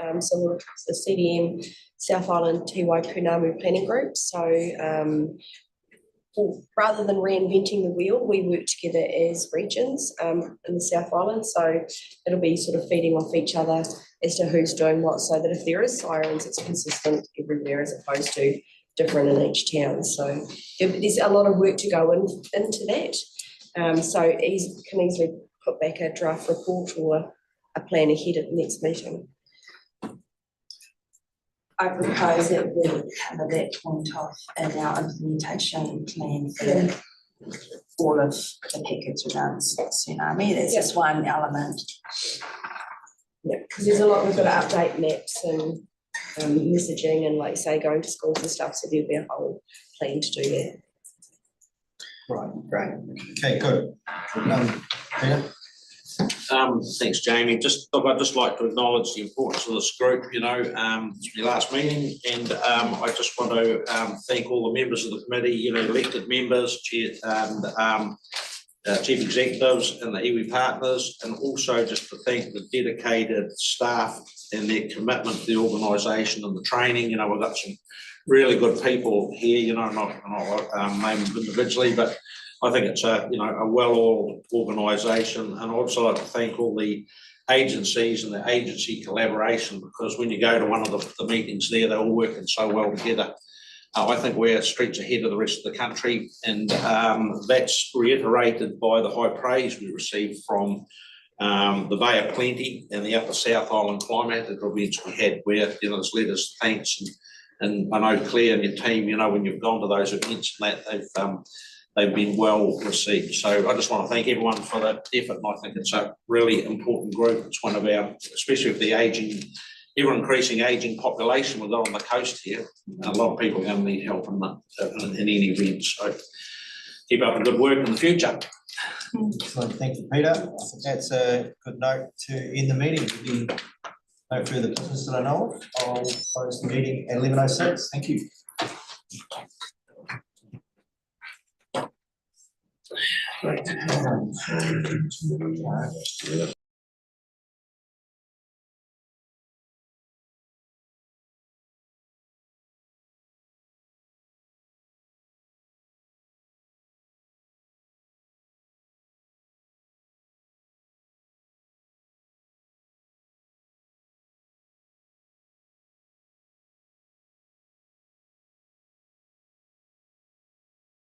CDM South Island Tiwai Pounamu Planning Group. So rather than reinventing the wheel, we work together as regions in the South Island. So it'll be sort of feeding off each other as to who's doing what, so that if there is sirens, it's consistent everywhere as opposed to different in each town. So there's a lot of work to go into that. So can easily put back a draft report or a plan ahead at the next meeting. I propose that we cover that point off in our implementation plan for all of the package around tsunami. There's just one element. Yeah, because there's a lot, we've got to update maps and messaging and, like you say, going to schools and stuff, so there'll be a whole plan to do that. Right, great. Okay, good. Peter? Thanks, Jamie. I'd just like to acknowledge the importance of this group, it's my last meeting, and I just want to thank all the members of the committee, elected members, chair, chief executives and the iwi partners, and also just to thank the dedicated staff and their commitment to the organisation and the training. We've got some really good people here, you know, not name them individually, but I think it's a well-oiled organisation, and I'd also like to thank all the agencies and the agency collaboration, because when you go to one of the meetings there, they're all working so well together. I think we're streets ahead of the rest of the country, and that's reiterated by the high praise we received from the Bay of Plenty and the Upper South Island Climatic events we had, where there's letters of thanks, and I know Claire and your team, when you've gone to those events and that, they've been well received. So I just want to thank everyone for that effort, and I think it's a really important group. It's one of our, especially with the ever-increasing ageing population we've got on the coast here, a lot of people are going to need help in any event. So keep up the good work in the future. Excellent, thank you, Peter. I think that's a good note to end the meeting. If there's no further business that I know of, I'll close the meeting at 11:06. Thank you.